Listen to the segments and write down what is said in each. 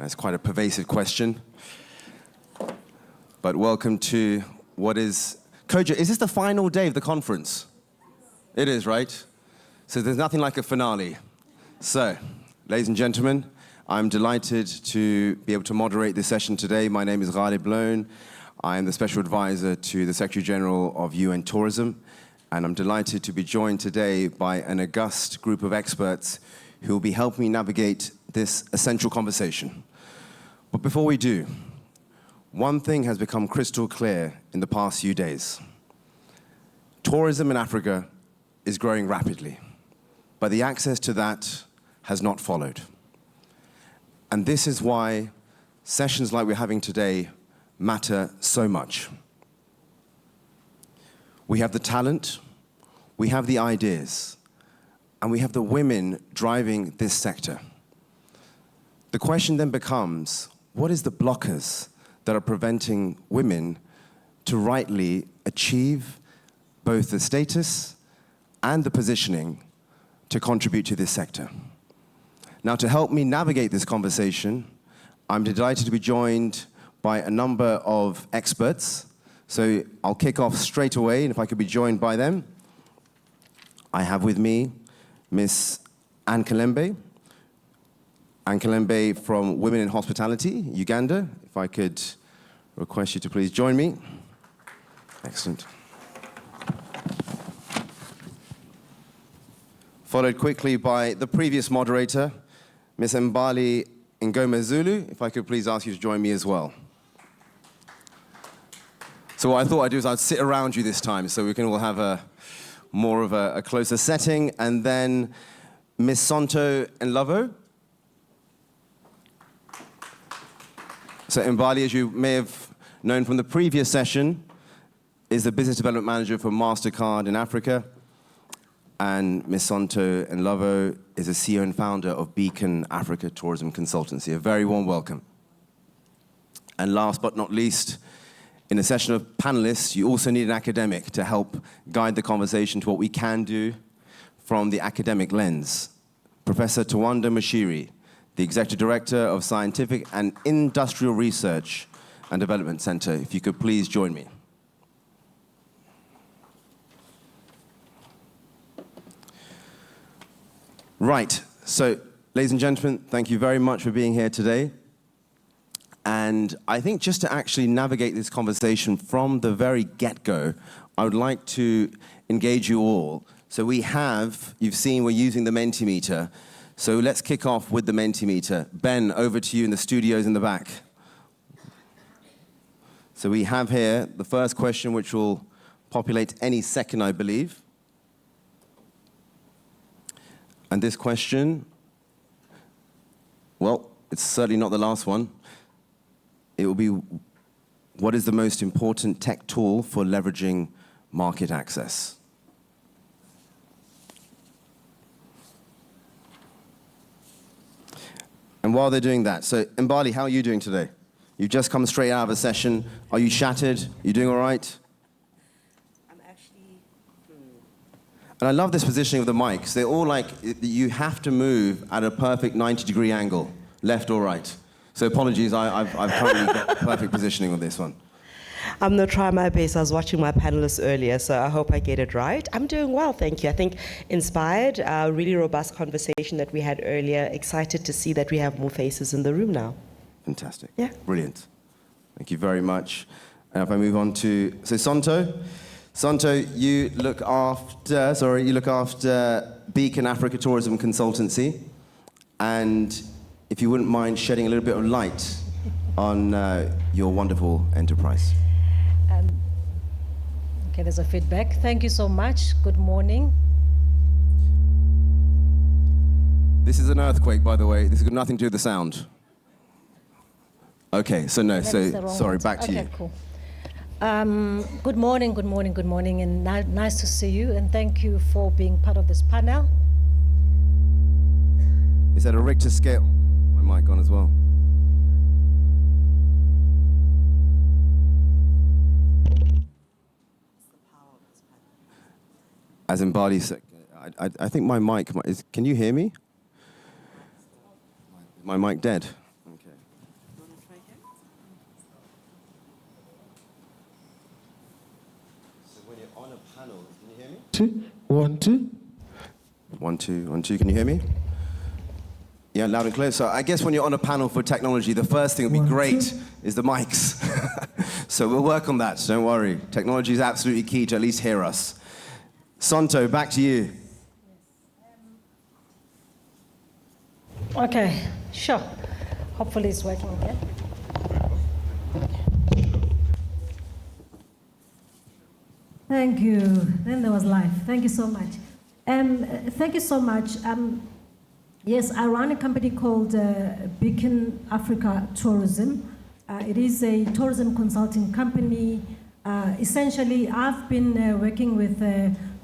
That's quite a pervasive question. But welcome to what is... Koja, is this the final day of the conference? It is, right? So there's nothing like a finale. So, ladies and gentlemen, I'm delighted to be able to moderate this session today. My name is Ghalib. I am the Special Advisor to the Secretary General of UN Tourism, and I'm delighted to be joined today by an august group of experts who will be helping me navigate this essential conversation. But before we do, one thing has become crystal clear in the past few days. Tourism in Africa is growing rapidly, but the access to that has not followed. And this is why sessions like we're having today matter so much. We have the talent, we have the ideas, and we have the women driving this sector. The question then becomes, what is the blockers that are preventing women to rightly achieve both the status and the positioning to contribute to this sector? Now, to help me navigate this conversation, I'm delighted to be joined by a number of experts. So I'll kick off straight away, and if I could be joined by them. I have with me Miss KALEMBE. KALEMBE from Women in Hospitality, Uganda. If I could request you to please join me. Excellent. Followed quickly by the previous moderator, Miss Mbali MNGOMEZULU. If I could please ask you to join me as well. So what I thought I'd do is I'd sit around you this time so we can all have more of a closer setting. And then Miss Sonto NDLOVU. So Mbali, as you may have known from the previous session, is the Business Development Manager for MasterCard in Africa. And Ms. Sonto NDLOVU is the CEO and founder of Beacon Africa Tourism Consultancy. A very warm welcome. And last but not least, in a session of panelists, you also need an academic to help guide the conversation to what we can do from the academic lens. Professor Tawanda MUSHIRI, the Executive Director of Scientific and Industrial Research and Development Center. If you could please join me. Right, so ladies and gentlemen, thank you very much for being here today. And I think just to actually navigate this conversation from the very get-go, I would like to engage you all. So you've seen we're using the Mentimeter. So let's kick off with the Mentimeter. Ben, over to you in the studios in the back. So we have here the first question, which will populate any second, I believe. And this question, well, it's certainly not the last one. It will be, what is the most important tech tool for leveraging market access? And while they're doing that, so Mbali, how are you doing today? You've just come straight out of a session. Are you shattered? You doing all right? I'm actually... And I love this positioning of the mics. They're all like, you have to move at a perfect 90-degree angle, left or right. So apologies, I've currently got perfect positioning on this one. I'm going to try my best. I was watching my panelists earlier, so I hope I get it right. I'm doing well, thank you. I think inspired, really robust conversation that we had earlier. Excited to see that we have more faces in the room now. Fantastic. Yeah. Brilliant. Thank you very much. And if I move on to, so Sonto. Sonto, you look after Beacon Africa Tourism Consultancy. And if you wouldn't mind shedding a little bit of light on your wonderful enterprise. Okay, there's a feedback. Thank you so much. Good morning. This is an earthquake, by the way. This has got nothing to do with the sound. Okay, so no, so sorry, back to you. Okay, cool. Good morning, and nice to see you, and thank you for being part of this panel. Is that a Richter scale? My mic on as well. As in Mbali said, I think my mic is, can you hear me? My mic dead? Okay. 2, 1, 2. 1, 2, 1, 2. Can you hear me? Yeah, loud and clear. So I guess when you're on a panel for technology, the first thing that would be great is the mics. So we'll work on that, don't worry. Technology is absolutely key to at least hear us. Sonto, back to you. Okay, sure. Hopefully it's working again. Thank you. Then there was live. Thank you so much. Thank you so much. Yes, I run a company called Beacon Africa Tourism. It is a tourism consulting company. Essentially, I've been working with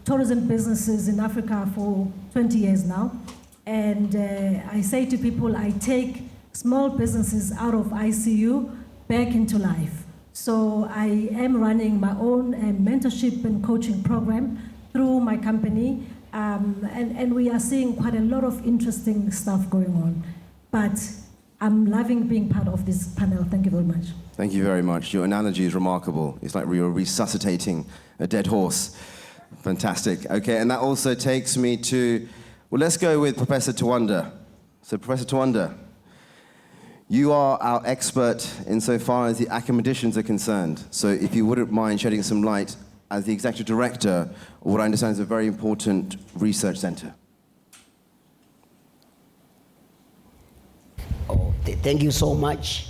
tourism businesses in Africa for 20 years now. And I say to people, I take small businesses out of ICU back into life. So I am running my own mentorship and coaching program through my company. And we are seeing quite a lot of interesting stuff going on. But I'm loving being part of this panel. Thank you very much. Thank you very much. Your analogy is remarkable. It's like you're resuscitating a dead horse. Fantastic. Okay, and that also takes me to, well, let's go with Professor Tawanda. So, Professor Tawanda, you are our expert insofar as the academicians are concerned. So if you wouldn't mind shedding some light as the executive director of what I understand is a very important research center. Oh, thank you so much.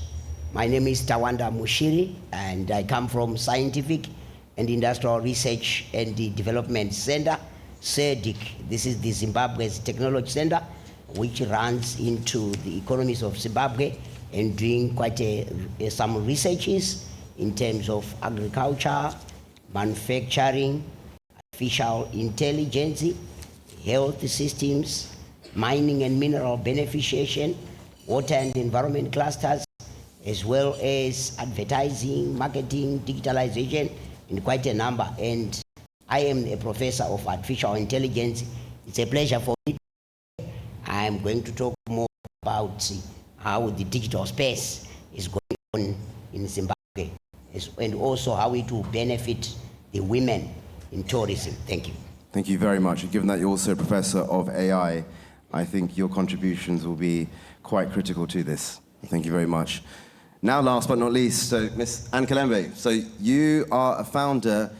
My name is Tawanda MUSHIRI, and I come from Scientific and Industrial Research and Development Center, SIRDC. This is the Zimbabwe's Technology Center, which runs into the economies of Zimbabwe and doing quite some researches in terms of agriculture, manufacturing, artificial intelligence, health systems, mining and mineral beneficiation, water and environment clusters, as well as advertising, marketing, digitalization, and quite a number. And I am a professor of artificial intelligence. It's a pleasure for me. I'm going to talk more about how the digital space is going on in Zimbabwe, and also how it will benefit the women in tourism. Thank you. Thank you very much. And given that you're also a professor of AI, I think your contributions will be quite critical to this. Thank you very much. Now, last but not least, so Ms. KALEMBE. So you are a founder,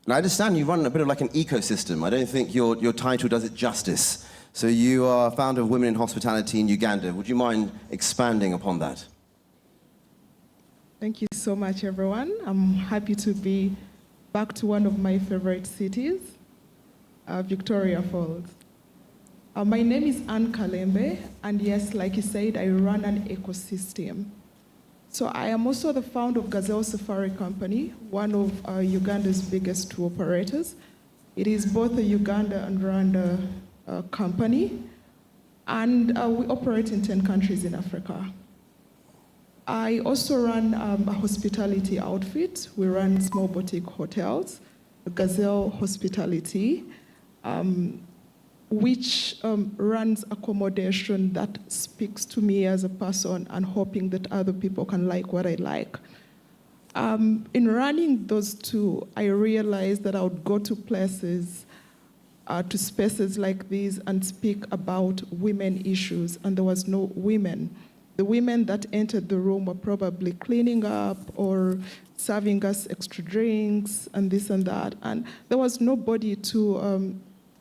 and I understand you run a bit of like an ecosystem. I don't think your title does it justice. So you are founder of Women in Hospitality in Uganda. Would you mind expanding upon that? Thank you so much, everyone. I'm happy to be back to one of my favorite cities, Victoria Falls. My name is KALEMBE, and yes, like you said, I run an ecosystem. So I am also the founder of Gazelle Safari Company, one of Uganda's biggest tour operators. It is both a Uganda and Rwanda company, and we operate in 10 countries in Africa. I also run a hospitality outfit. We run small boutique hotels, Gazelle Hospitality, which runs accommodation that speaks to me as a person and hoping that other people can like what I like. In running those two, I realized that I would go to places, to spaces like these and speak about women issues, and there was no women. The women that entered the room were probably cleaning up or serving us extra drinks and this and that, and there was nobody to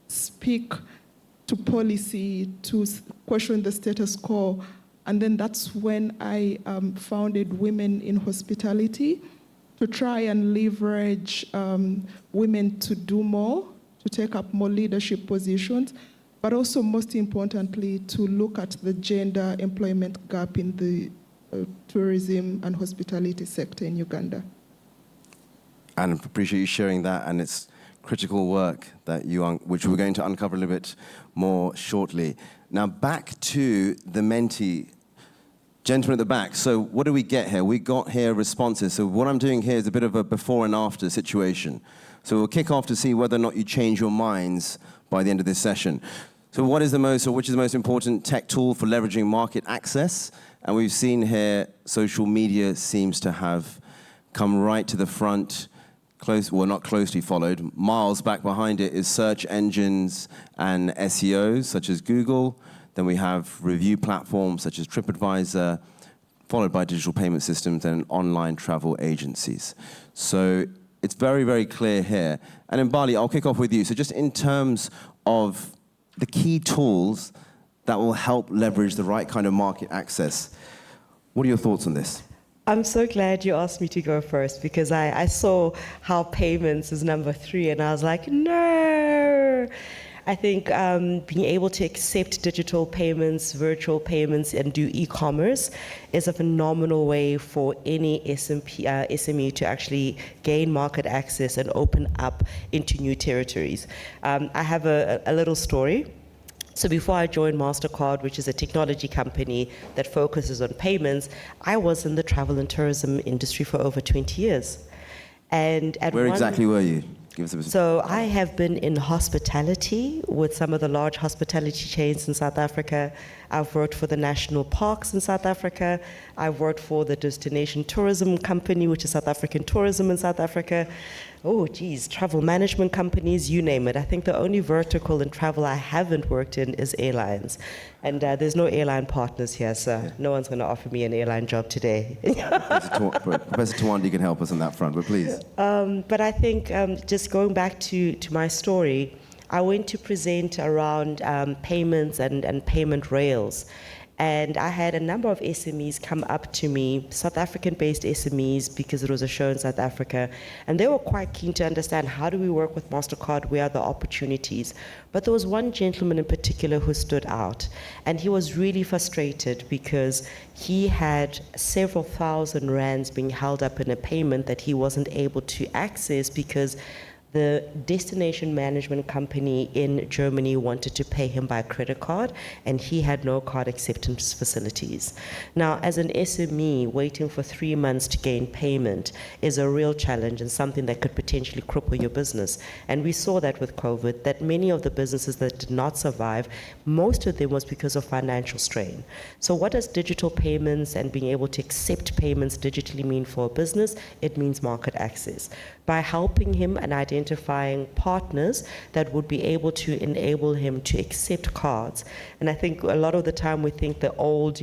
speak to policy, to question the status quo. And then that's when I founded Women in Hospitality to try and leverage women to do more, to take up more leadership positions, but also most importantly, to look at the gender employment gap in the tourism and hospitality sector in Uganda. And I appreciate you sharing that, and it's critical work that which we're going to uncover a little bit more shortly. Now back to the mentee. Gentleman at the back, so what do we get here? We got here responses. So what I'm doing here is a bit of a before and after situation. So we'll kick off to see whether or not you change your minds by the end of this session. So which is the most important tech tool for leveraging market access? And we've seen here social media seems to have come right to the front not closely followed. Miles back behind it is search engines and SEOs such as Google. Then we have review platforms such as TripAdvisor, followed by digital payment systems and online travel agencies. So it's very, very clear here. And Mbali, I'll kick off with you. So just in terms of the key tools that will help leverage the right kind of market access, what are your thoughts on this? I'm so glad you asked me to go first, because I saw how payments is number 3 and I was like, no. I think being able to accept digital payments, virtual payments, and do e-commerce is a phenomenal way for any SME to actually gain market access and open up into new territories. I have a little story. So before I joined MasterCard, which is a technology company that focuses on payments, I was in the travel and tourism industry for over 20 years. And Where exactly were you? So I have been in hospitality with some of the large hospitality chains in South Africa. I've worked for the national parks in South Africa. I've worked for the destination tourism company, which is South African Tourism in South Africa. Oh, geez, travel management companies, you name it. I think the only vertical in travel I haven't worked in is airlines. And there's no airline partners here, so no one's going to offer me an airline job today. Professor Tawanda can help us on that front, but please. But I think just going back to my story, I went to present around payments and payment rails. And I had a number of SMEs come up to me, South African-based SMEs, because it was a show in South Africa, and they were quite keen to understand, how do we work with MasterCard, where are the opportunities? But there was one gentleman in particular who stood out, and he was really frustrated because he had several thousand rands being held up in a payment that he wasn't able to access because the destination management company in Germany wanted to pay him by credit card, and he had no card acceptance facilities. Now, as an SME, waiting for 3 months to gain payment is a real challenge and something that could potentially cripple your business. And we saw that with COVID, that many of the businesses that did not survive, most of them was because of financial strain. So what does digital payments and being able to accept payments digitally mean for a business? It means market access. By helping him and identifying partners that would be able to enable him to accept cards. And I think a lot of the time we think the old,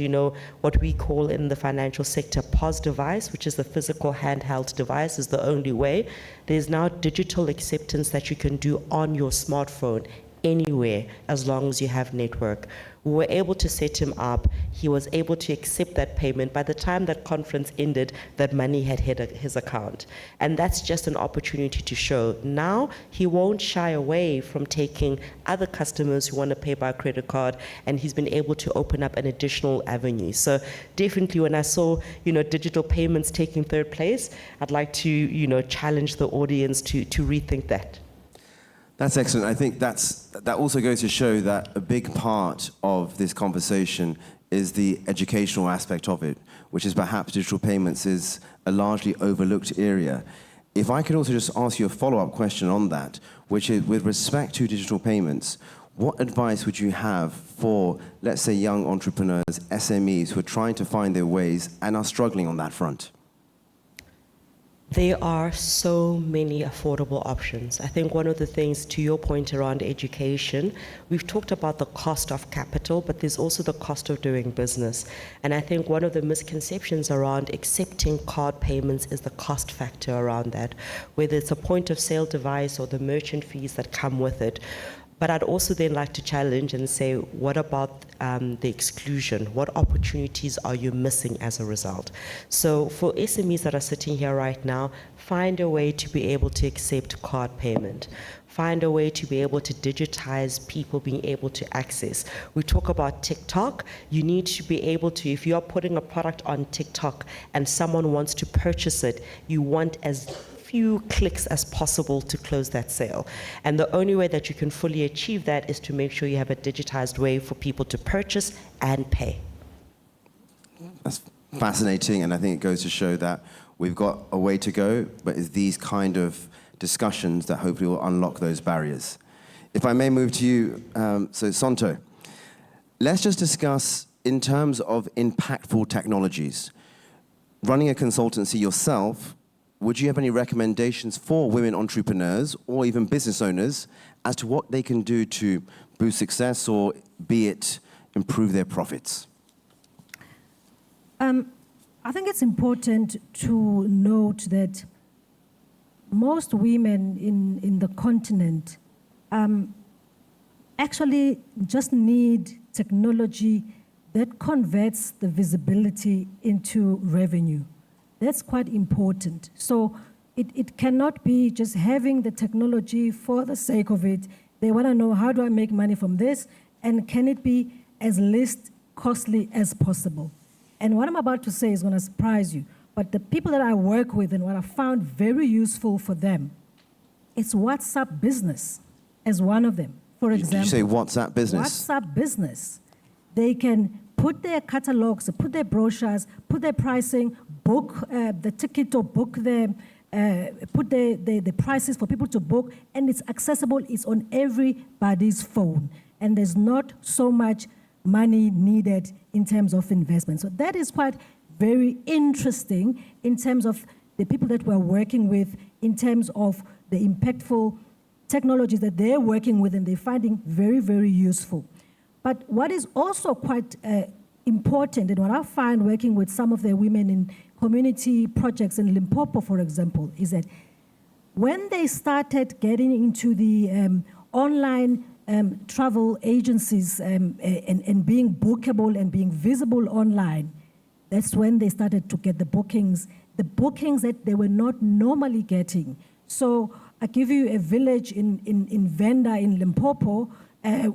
what we call in the financial sector POS device, which is the physical handheld device, is the only way. There's now digital acceptance that you can do on your smartphone anywhere as long as you have network. We were able to set him up. He was able to accept that payment. By the time that conference ended, that money had hit his account. And that's just an opportunity to show. Now, he won't shy away from taking other customers who want to pay by credit card, and he's been able to open up an additional avenue. So definitely when I saw, digital payments taking 3rd place, I'd like to, challenge the audience to rethink that. That's excellent. I think that also goes to show that a big part of this conversation is the educational aspect of it, which is perhaps digital payments is a largely overlooked area. If I could also just ask you a follow-up question on that, which is with respect to digital payments, what advice would you have for, let's say, young entrepreneurs, SMEs who are trying to find their ways and are struggling on that front? There are so many affordable options. I think one of the things, to your point around education, we've talked about the cost of capital, but there's also the cost of doing business. And I think one of the misconceptions around accepting card payments is the cost factor around that, whether it's a point of sale device or the merchant fees that come with it. But I'd also then like to challenge and say, what about the exclusion? What opportunities are you missing as a result? So for SMEs that are sitting here right now, find a way to be able to accept card payment. Find a way to be able to digitize people being able to access. We talk about TikTok. You need to be able to, if you're putting a product on TikTok and someone wants to purchase it, you want as few clicks as possible to close that sale. And the only way that you can fully achieve that is to make sure you have a digitized way for people to purchase and pay. That's fascinating, and I think it goes to show that we've got a way to go, but it's these kind of discussions that hopefully will unlock those barriers. If I may move to you, so Sonto, let's just discuss in terms of impactful technologies. Running a consultancy yourself, would you have any recommendations for women entrepreneurs or even business owners as to what they can do to boost success or, be it, improve their profits? I think it's important to note that most women in the continent actually just need technology that converts the visibility into revenue. That's quite important. So it cannot be just having the technology for the sake of it. They want to know, how do I make money from this? And can it be as least costly as possible? And what I'm about to say is going to surprise you. But the people that I work with and what I found very useful for them, it's WhatsApp business as one of them. For example, Did you say WhatsApp business? WhatsApp business. They can put their catalogs, put their brochures, put their pricing, book the ticket or book the, put the prices for people to book, and it's accessible, it's on everybody's phone. And there's not so much money needed in terms of investment. So that is quite very interesting in terms of the people that we're working with, in terms of the impactful technologies that they're working with and they're finding very, very useful. But what is also quite important, and what I find working with some of the women in community projects in Limpopo, for example, is that when they started getting into the online travel agencies and being bookable and being visible online, that's when they started to get the bookings that they were not normally getting. So I give you a village in Venda in Limpopo,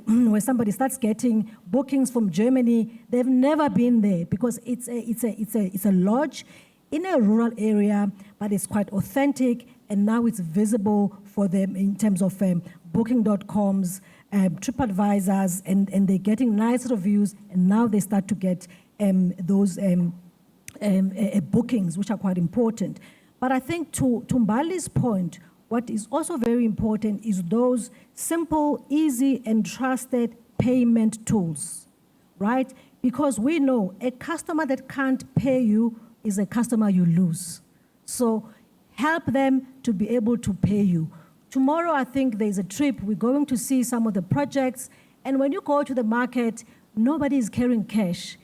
where somebody starts getting bookings from Germany. They've never been there because it's a lodge in a rural area, but it's quite authentic, and now it's visible for them in terms of booking.coms, TripAdvisors, and they're getting nice reviews, and now they start to get those bookings, which are quite important. But I think to Mbali's point, what is also very important is those simple, easy, and trusted payment tools, right? Because we know a customer that can't pay you is a customer you lose. So help them to be able to pay you. Tomorrow, I think there's a trip. We're going to see some of the projects. And when you go to the market, nobody is carrying cash.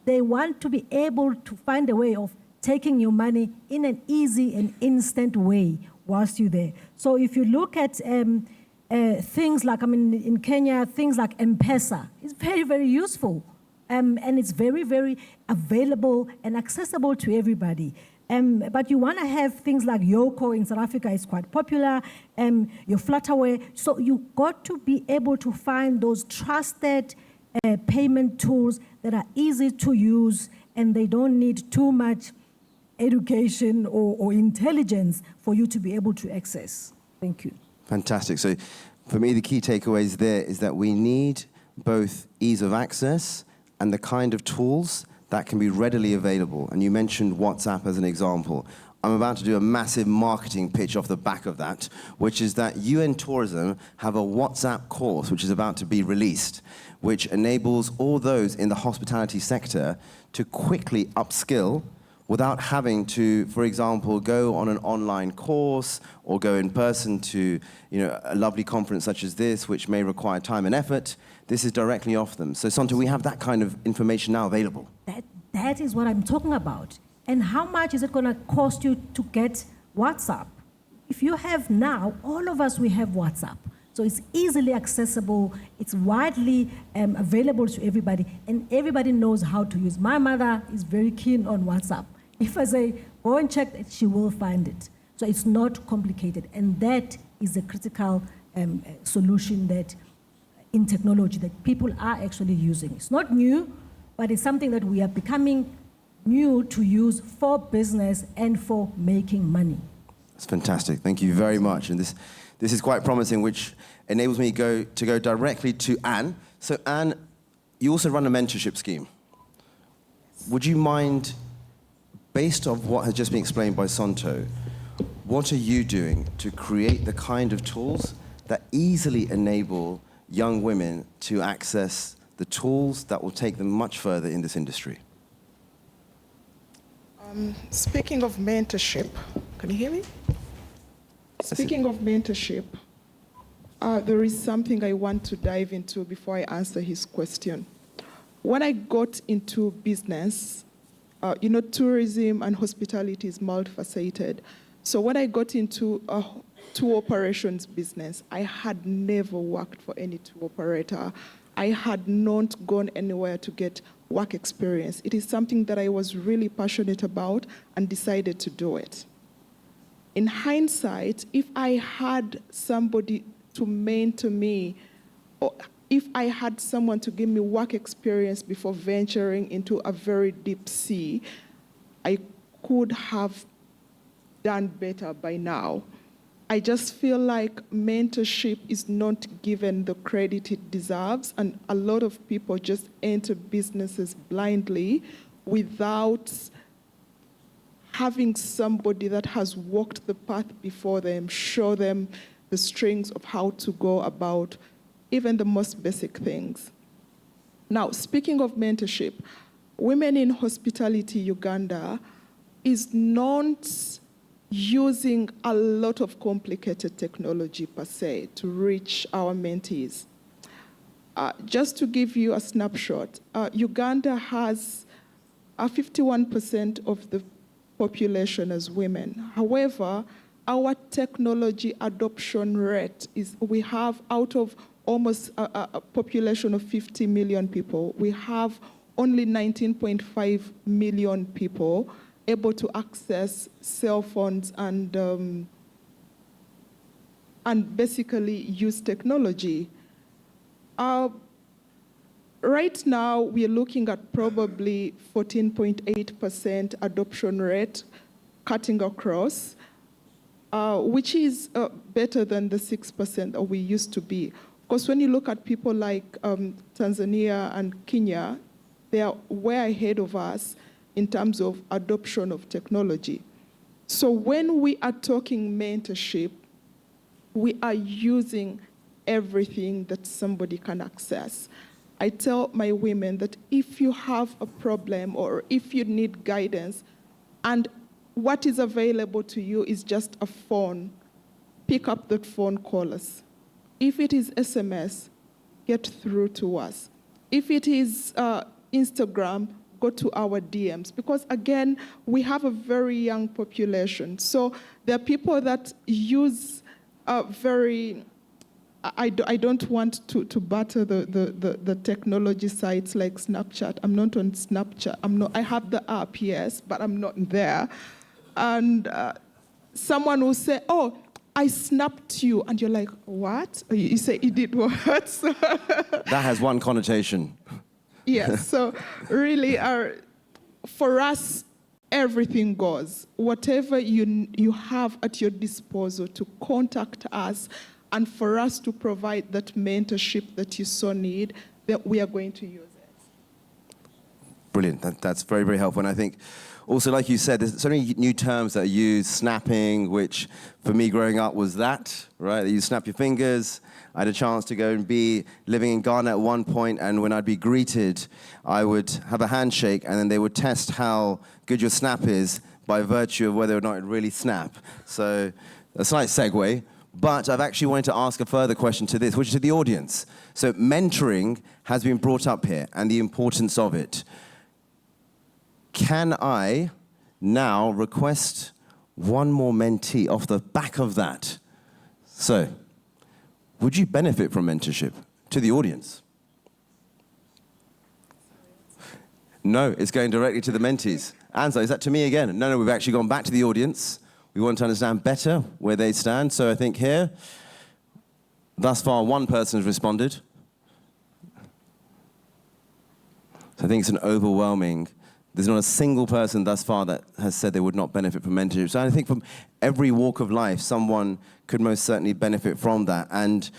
They want to be able to find a way of taking your money in an easy and instant way whilst you're there. So if you look at things like, in Kenya, things like M-Pesa, it's very, very useful. And it's very, very available and accessible to everybody. But you want to have things like Yoko in South Africa is quite popular, your Flutterware. So you've got to be able to find those trusted payment tools that are easy to use, and they don't need too much education or intelligence for you to be able to access. Thank you. Fantastic. So for me, the key takeaways there is that we need both ease of access and the kind of tools that can be readily available. And you mentioned WhatsApp as an example. I'm about to do a massive marketing pitch off the back of that, which is that UN Tourism have a WhatsApp course which is about to be released, which enables all those in the hospitality sector to quickly upskill without having to, for example, go on an online course or go in person to a lovely conference such as this, which may require time and effort. This is directly off them. So, Sonto, we have that kind of information now available. That is what I'm talking about. And how much is it going to cost you to get WhatsApp? If you have now, all of us, we have WhatsApp. So it's easily accessible, it's widely available to everybody, and everybody knows how to use. My mother is very keen on WhatsApp. If I say, go and check it, she will find it. So it's not complicated. And that is a critical solution that in technology that people are actually using. It's not new, but it's something that we are becoming new to use for business and for making money. That's fantastic. Thank you very much. And this is quite promising, which enables me to go directly to Anne. So Anne, you also run a mentorship scheme. Would you mind, based on what has just been explained by Sonto, what are you doing to create the kind of tools that easily enable young women to access the tools that will take them much further in this industry? Speaking of mentorship, Can you hear me? Speaking of mentorship, there is something I want to dive into before I answer his question. When I got into business, tourism and hospitality is multifaceted. So when I got into a tour operations business, I had never worked for any tour operator. I had not gone anywhere to get work experience. It is something that I was really passionate about and decided to do it. In hindsight, if I had somebody to mentor me, or if I had someone to give me work experience before venturing into a very deep sea, I could have done better by now. I just feel like mentorship is not given the credit it deserves, and a lot of people just enter businesses blindly without having somebody that has walked the path before them, show them the strings of how to go about even the most basic things. Now, speaking of mentorship, Women in Hospitality Uganda is not using a lot of complicated technology per se to reach our mentees. Just to give you a snapshot, Uganda has 51% of the population as women. However, our technology adoption rate is, we have out of almost a population of 50 million people, we have only 19.5 million people able to access cell phones and basically use technology. Right now, we are looking at probably 14.8% adoption rate cutting across, which is better than the 6% that we used to be. Because when you look at people like Tanzania and Kenya, they are way ahead of us in terms of adoption of technology. So when we are talking mentorship, we are using everything that somebody can access. I tell my women that if you have a problem or if you need guidance and what is available to you is just a phone, pick up that phone, call us. If it is SMS, get through to us. If it is Instagram, go to our DMs. Because again, we have a very young population. So there are people that use very, I don't want to batter the technology sites like Snapchat. I'm not on Snapchat. I have the app, yes, but I'm not there. And someone will say, oh, I snapped you. And you're like, what? You say, you did what? That has one connotation. Yes, so really, for us, everything goes. Whatever you have at your disposal to contact us and for us to provide that mentorship that you so need, that we are going to use it. Brilliant. That's very, very helpful. And I think also, like you said, there's so many new terms that are used, snapping, which for me growing up was that, right? You snap your fingers. I had a chance to go and be living in Ghana at one point, and when I'd be greeted, I would have a handshake, and then they would test how good your snap is by virtue of whether or not it really snap. So a slight segue, but I've actually wanted to ask a further question to this, which is to the audience. So mentoring has been brought up here, and the importance of it. Can I now request one more mentee off the back of that? So, would you benefit from mentorship? To the audience. No, it's going directly to the mentees. Anza, is that to me again? No, we've actually gone back to the audience. We want to understand better where they stand. So I think here, thus far, one person has responded. So I think it's an overwhelming. There's not a single person thus far that has said they would not benefit from mentorship. So I think from every walk of life, someone could most certainly benefit from that. And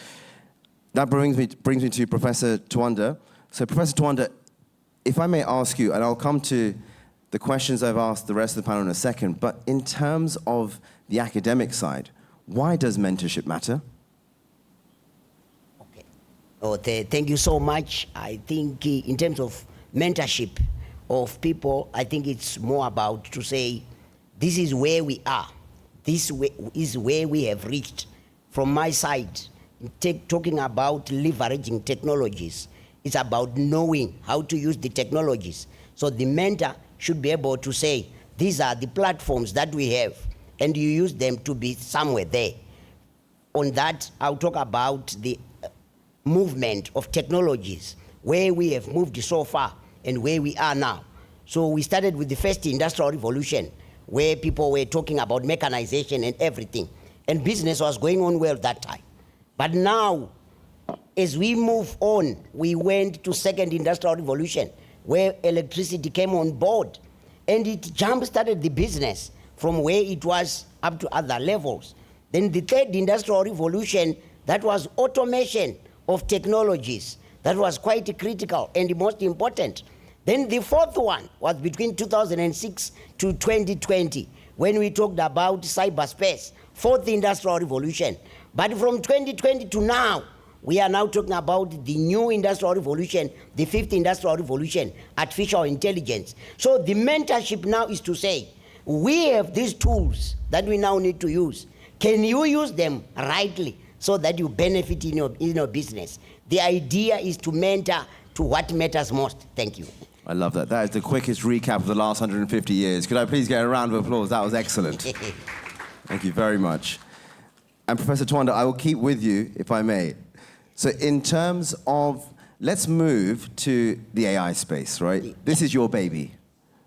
that brings me to Professor Tawanda. So Professor Tawanda, if I may ask you, and I'll come to the questions I've asked the rest of the panel in a second, but in terms of the academic side, why does mentorship matter? Okay. Oh, thank you so much. I think in terms of mentorship of people, I think it's more about to say, this is where we are. This is where we have reached. From my side, talking about leveraging technologies, it's about knowing how to use the technologies. So the mentor should be able to say, these are the platforms that we have, and you use them to be somewhere there. On that, I'll talk about the movement of technologies, where we have moved so far and where we are now. So we started with the first industrial revolution, where people were talking about mechanization and everything. And business was going on well that time. But now, as we move on, we went to second industrial revolution, where electricity came on board. And it jump-started the business from where it was up to other levels. Then the third industrial revolution, that was automation of technologies. That was quite critical and most important. Then the fourth one was between 2006 to 2020, when we talked about cyberspace, fourth industrial revolution. But from 2020 to now, we are now talking about the new industrial revolution, the fifth industrial revolution, artificial intelligence. So the mentorship now is to say, we have these tools that we now need to use. Can you use them rightly so that you benefit in your business? The idea is to mentor to what matters most. Thank you. I love that. That is the quickest recap of the last 150 years. Could I please get a round of applause? That was excellent. Thank you very much. And Professor Tawanda, I will keep with you, if I may. So in terms of, let's move to the AI space, right? This is your baby,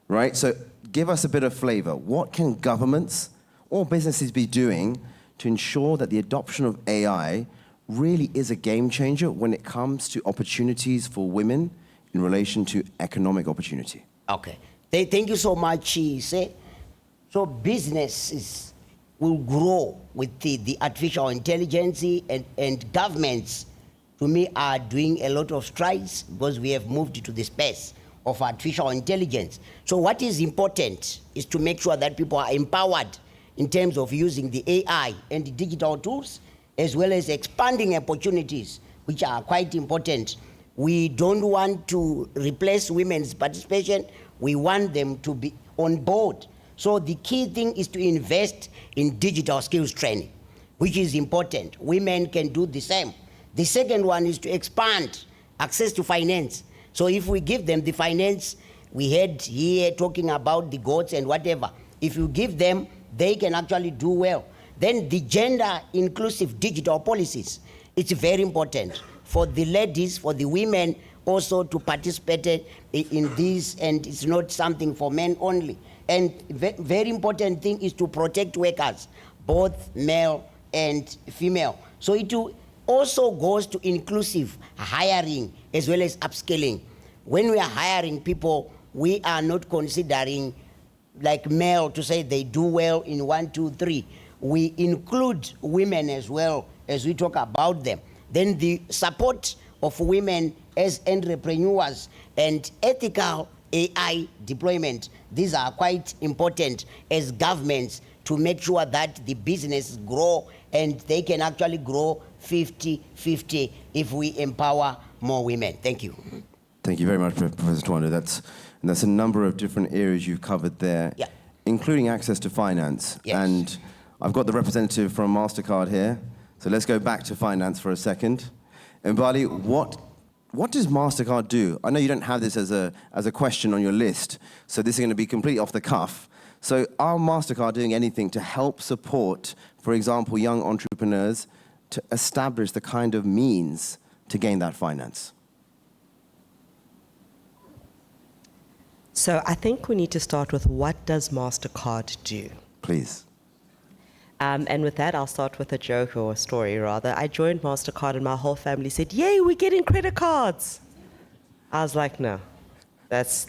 right? So give us a bit of flavor. What can governments or businesses be doing to ensure that the adoption of AI really is a game changer when it comes to opportunities for women in relation to economic opportunity? Okay. Thank you so much, Ise. So businesses will grow with the artificial intelligence, and governments, to me, are doing a lot of strides because we have moved to the space of artificial intelligence. So what is important is to make sure that people are empowered in terms of using the AI and the digital tools, as well as expanding opportunities, which are quite important. We don't want to replace women's participation. We want them to be on board. So the key thing is to invest in digital skills training, which is important. Women can do the same. The second one is to expand access to finance. So if we give them the finance, we had here talking about the goats and whatever. If you give them, they can actually do well. Then the gender inclusive digital policies, it's very important for the ladies, for the women also to participate in this, and it's not something for men only. And very important thing is to protect workers, both male and female. So it also goes to inclusive hiring as well as upskilling. When we are hiring people, we are not considering like male to say they do well in 1, 2, 3. We include women as well as we talk about them. Then the support of women as entrepreneurs and ethical AI deployment, these are quite important as governments to make sure that the businesses grow, and they can actually grow 50-50 if we empower more women. Thank you. Thank you very much, Professor Tawanda. That's a number of different areas you've covered there, yeah, including access to finance. Yes. And I've got the representative from MasterCard here, so let's go back to finance for a second. Mbali, what does MasterCard do? I know you don't have this as a question on your list, so this is going to be completely off the cuff. So are MasterCard doing anything to help support, for example, young entrepreneurs to establish the kind of means to gain that finance? So I think we need to start with, what does MasterCard do? Please. And with that, I'll start with a joke, or a story rather. I joined MasterCard and my whole family said, "Yay, we're getting credit cards." I was like, no, that's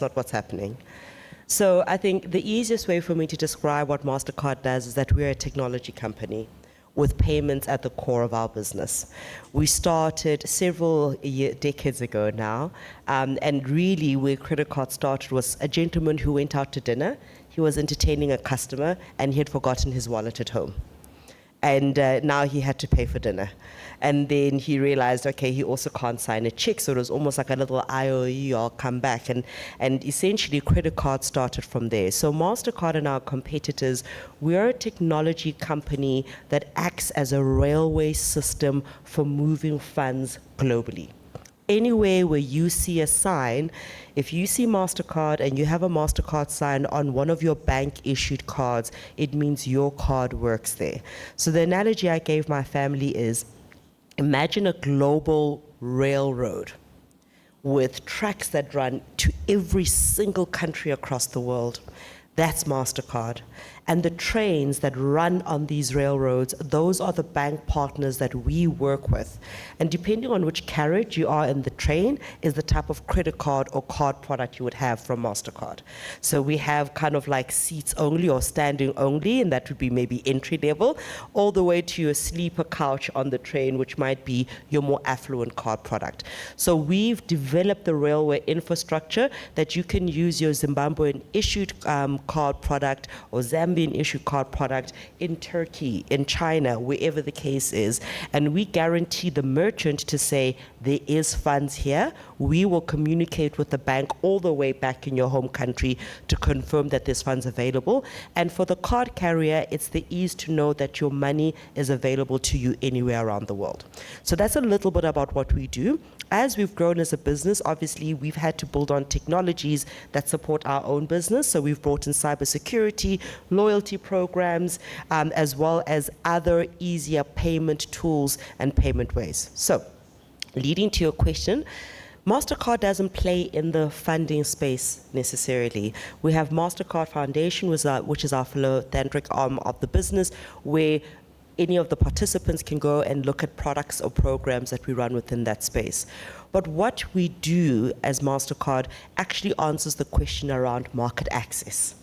not what's happening. So I think the easiest way for me to describe what MasterCard does is that we're a technology company with payments at the core of our business. We started several decades ago now, and really where credit card started was a gentleman who went out to dinner. He was entertaining a customer and he had forgotten his wallet at home. And now he had to pay for dinner. And then he realized, okay, he also can't sign a check. So it was almost like a little IOU, I'll come back. And essentially, credit cards started from there. So MasterCard and our competitors, we are a technology company that acts as a railway system for moving funds globally. Anywhere where you see a sign, if you see MasterCard and you have a MasterCard sign on one of your bank-issued cards, it means your card works there. So the analogy I gave my family is, imagine a global railroad with tracks that run to every single country across the world. That's MasterCard. And the trains that run on these railroads, those are the bank partners that we work with. And depending on which carriage you are in the train is the type of credit card or card product you would have from MasterCard. So we have kind of like seats only or standing only, and that would be maybe entry level, all the way to your sleeper couch on the train, which might be your more affluent card product. So we've developed the railway infrastructure that you can use your Zimbabwean issued card product or Zambian issued card product in Turkey, in China, wherever the case is. And we guarantee the merchant to say, there is funds here. We will communicate with the bank all the way back in your home country to confirm that there's funds available. And for the card carrier, it's the ease to know that your money is available to you anywhere around the world. So that's a little bit about what we do. As we've grown as a business, obviously, we've had to build on technologies that support our own business. So we've brought in cybersecurity, loyalty programs, as well as other easier payment tools and payment ways. So, leading to your question, MasterCard doesn't play in the funding space necessarily. We have MasterCard Foundation, which is our philanthropic arm of the business, where any of the participants can go and look at products or programs that we run within that space. But what we do as MasterCard actually answers the question around market access.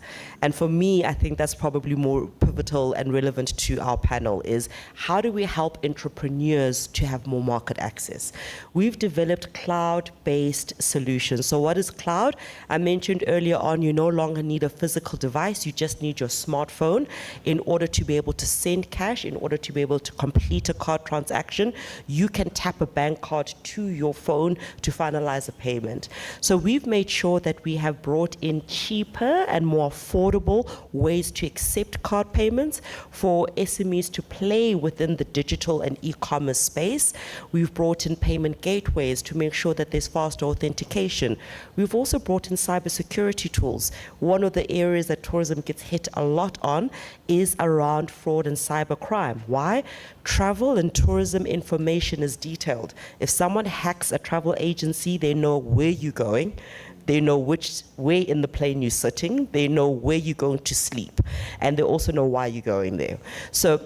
And for me, I think that's probably more pivotal and relevant to our panel is, how do we help entrepreneurs to have more market access? We've developed cloud-based solutions. So what is cloud? I mentioned earlier on, you no longer need a physical device, you just need your smartphone in order to be able to send cash, in order to be able to complete a card transaction. You can tap a bank card to your phone to finalize a payment. So we've made sure that we have brought in cheaper and more affordable ways to accept card payments for SMEs to play within the digital and e-commerce space. We've brought in payment gateways to make sure that there's faster authentication. We've also brought in cybersecurity tools. One of the areas that tourism gets hit a lot on is around fraud and cybercrime. Why? Travel and tourism information is detailed. If someone hacks a travel agency, they know where you're going, they know where in the plane you're sitting, they know where you're going to sleep, and they also know why you're going there. So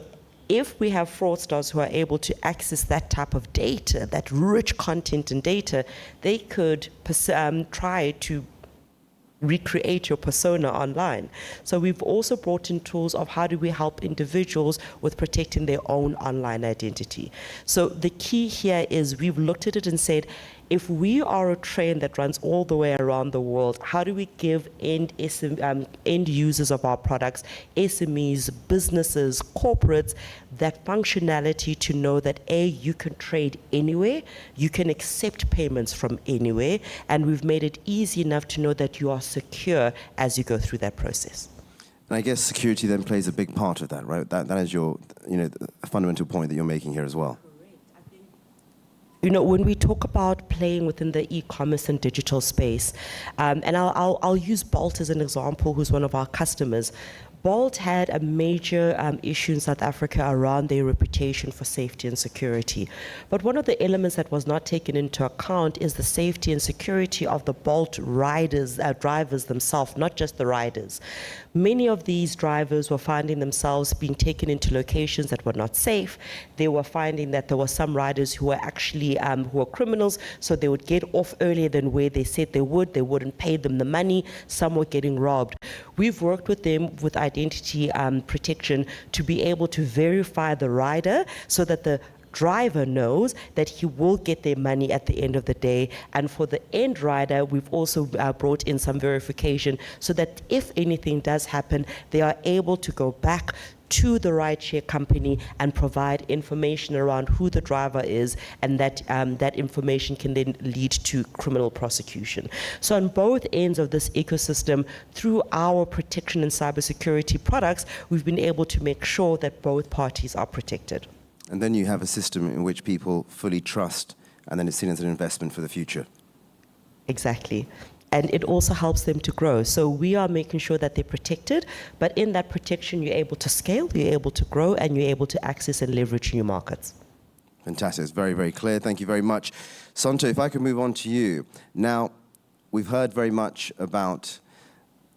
if we have fraudsters who are able to access that type of data, that rich content and data, they could try to recreate your persona online. So we've also brought in tools of how do we help individuals with protecting their own online identity. So the key here is we've looked at it and said, if we are a train that runs all the way around the world, how do we give end users of our products, SMEs, businesses, corporates, that functionality to know that A, you can trade anywhere, you can accept payments from anywhere, and we've made it easy enough to know that you are secure as you go through that process. And I guess security then plays a big part of that, right? That is your, a fundamental point that you're making here as well. When we talk about playing within the e-commerce and digital space, and I'll use Bolt as an example, who's one of our customers. Bolt had a major issue in South Africa around their reputation for safety and security. But one of the elements that was not taken into account is the safety and security of the Bolt drivers themselves, not just the riders. Many of these drivers were finding themselves being taken into locations that were not safe. They were finding that there were some riders who were actually who were criminals, so they would get off earlier than where they said they would. They wouldn't pay them the money. Some were getting robbed. We've worked with them with identity protection to be able to verify the rider so that the driver knows that he will get their money at the end of the day. And for the end rider, we've also brought in some verification so that if anything does happen, they are able to go back to the rideshare company and provide information around who the driver is, and that that information can then lead to criminal prosecution. So on both ends of this ecosystem, through our protection and cybersecurity products, we've been able to make sure that both parties are protected. And then you have a system in which people fully trust, and then it's seen as an investment for the future. Exactly. And it also helps them to grow. So we are making sure that they're protected, but in that protection, you're able to scale, you're able to grow, and you're able to access and leverage new markets. Fantastic. It's very, very clear. Thank you very much. Sonto, if I could move on to you. Now, we've heard very much about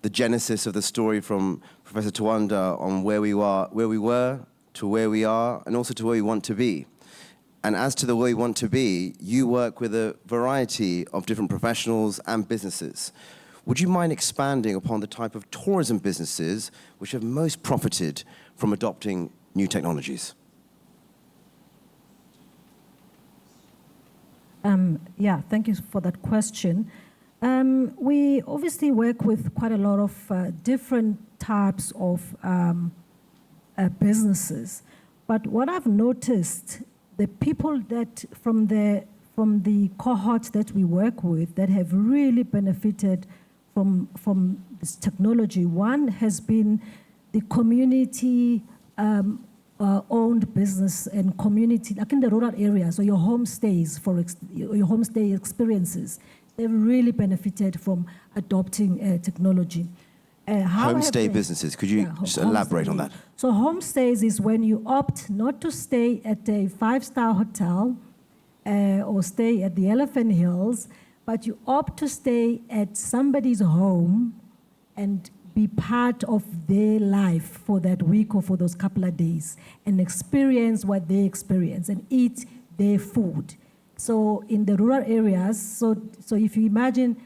the genesis of the story from Professor Tawanda on where we were to where we are, and also to where we want to be. And as to the way we want to be, you work with a variety of different professionals and businesses. Would you mind expanding upon the type of tourism businesses which have most profited from adopting new technologies? Yeah, thank you for that question. We obviously work with quite a lot of different types of businesses. But what I've noticed, the people that from the cohort that we work with that have really benefited from this technology, one has been the community owned business and community, like in the rural areas or your homestays, your homestay experiences. They've really benefited from adopting technology. Homestay businesses, could you just elaborate on that? So homestays is when you opt not to stay at a 5-star hotel or stay at the Elephant Hills, but you opt to stay at somebody's home and be part of their life for that week or for those couple of days and experience what they experience and eat their food. So in the rural areas, so if you imagine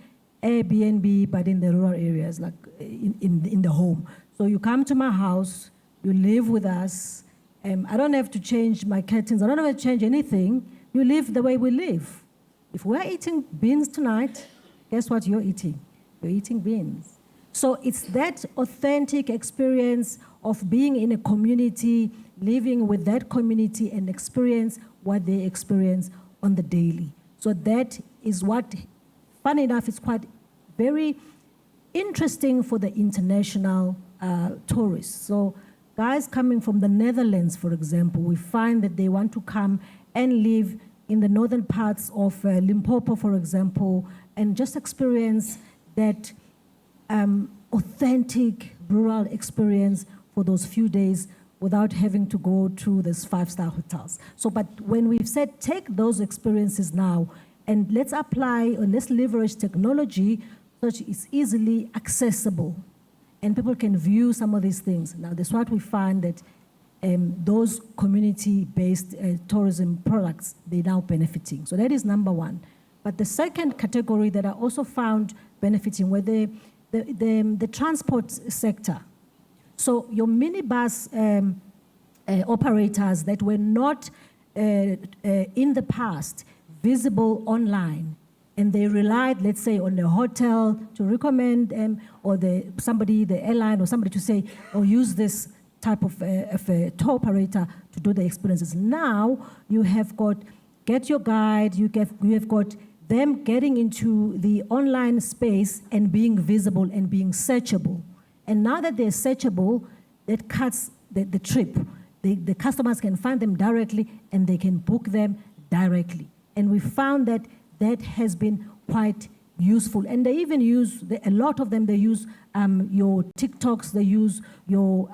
Airbnb, but in the rural areas, like in the home. So you come to my house, you live with us. I don't have to change my curtains. I don't have to change anything. You live the way we live. If we're eating beans tonight, guess what you're eating? You're eating beans. So it's that authentic experience of being in a community, living with that community and experience what they experience on the daily. So that is what, funny enough, it's quite very interesting for the international tourists. So guys coming from the Netherlands, for example, we find that they want to come and live in the northern parts of Limpopo, for example, and just experience that authentic rural experience for those few days without having to go to these 5-star hotels. So, but when we've said take those experiences now and let's apply or let's leverage technology so it's easily accessible and people can view some of these things. Now, that's what we find that those community-based tourism products, they're now benefiting. So that is number one. But the second category that I also found benefiting were the transport sector. So your minibus operators that were not in the past visible online, and they relied, let's say, on the hotel to recommend or the airline or somebody to say, oh, use this type of a tour operator to do the experiences. Now you have got Get Your Guide, you have got them getting into the online space and being visible and being searchable. And now that they're searchable, that cuts the trip. The customers can find them directly and they can book them directly. And we found that that has been quite useful. And they even use, a lot of them, they use your TikToks, they use your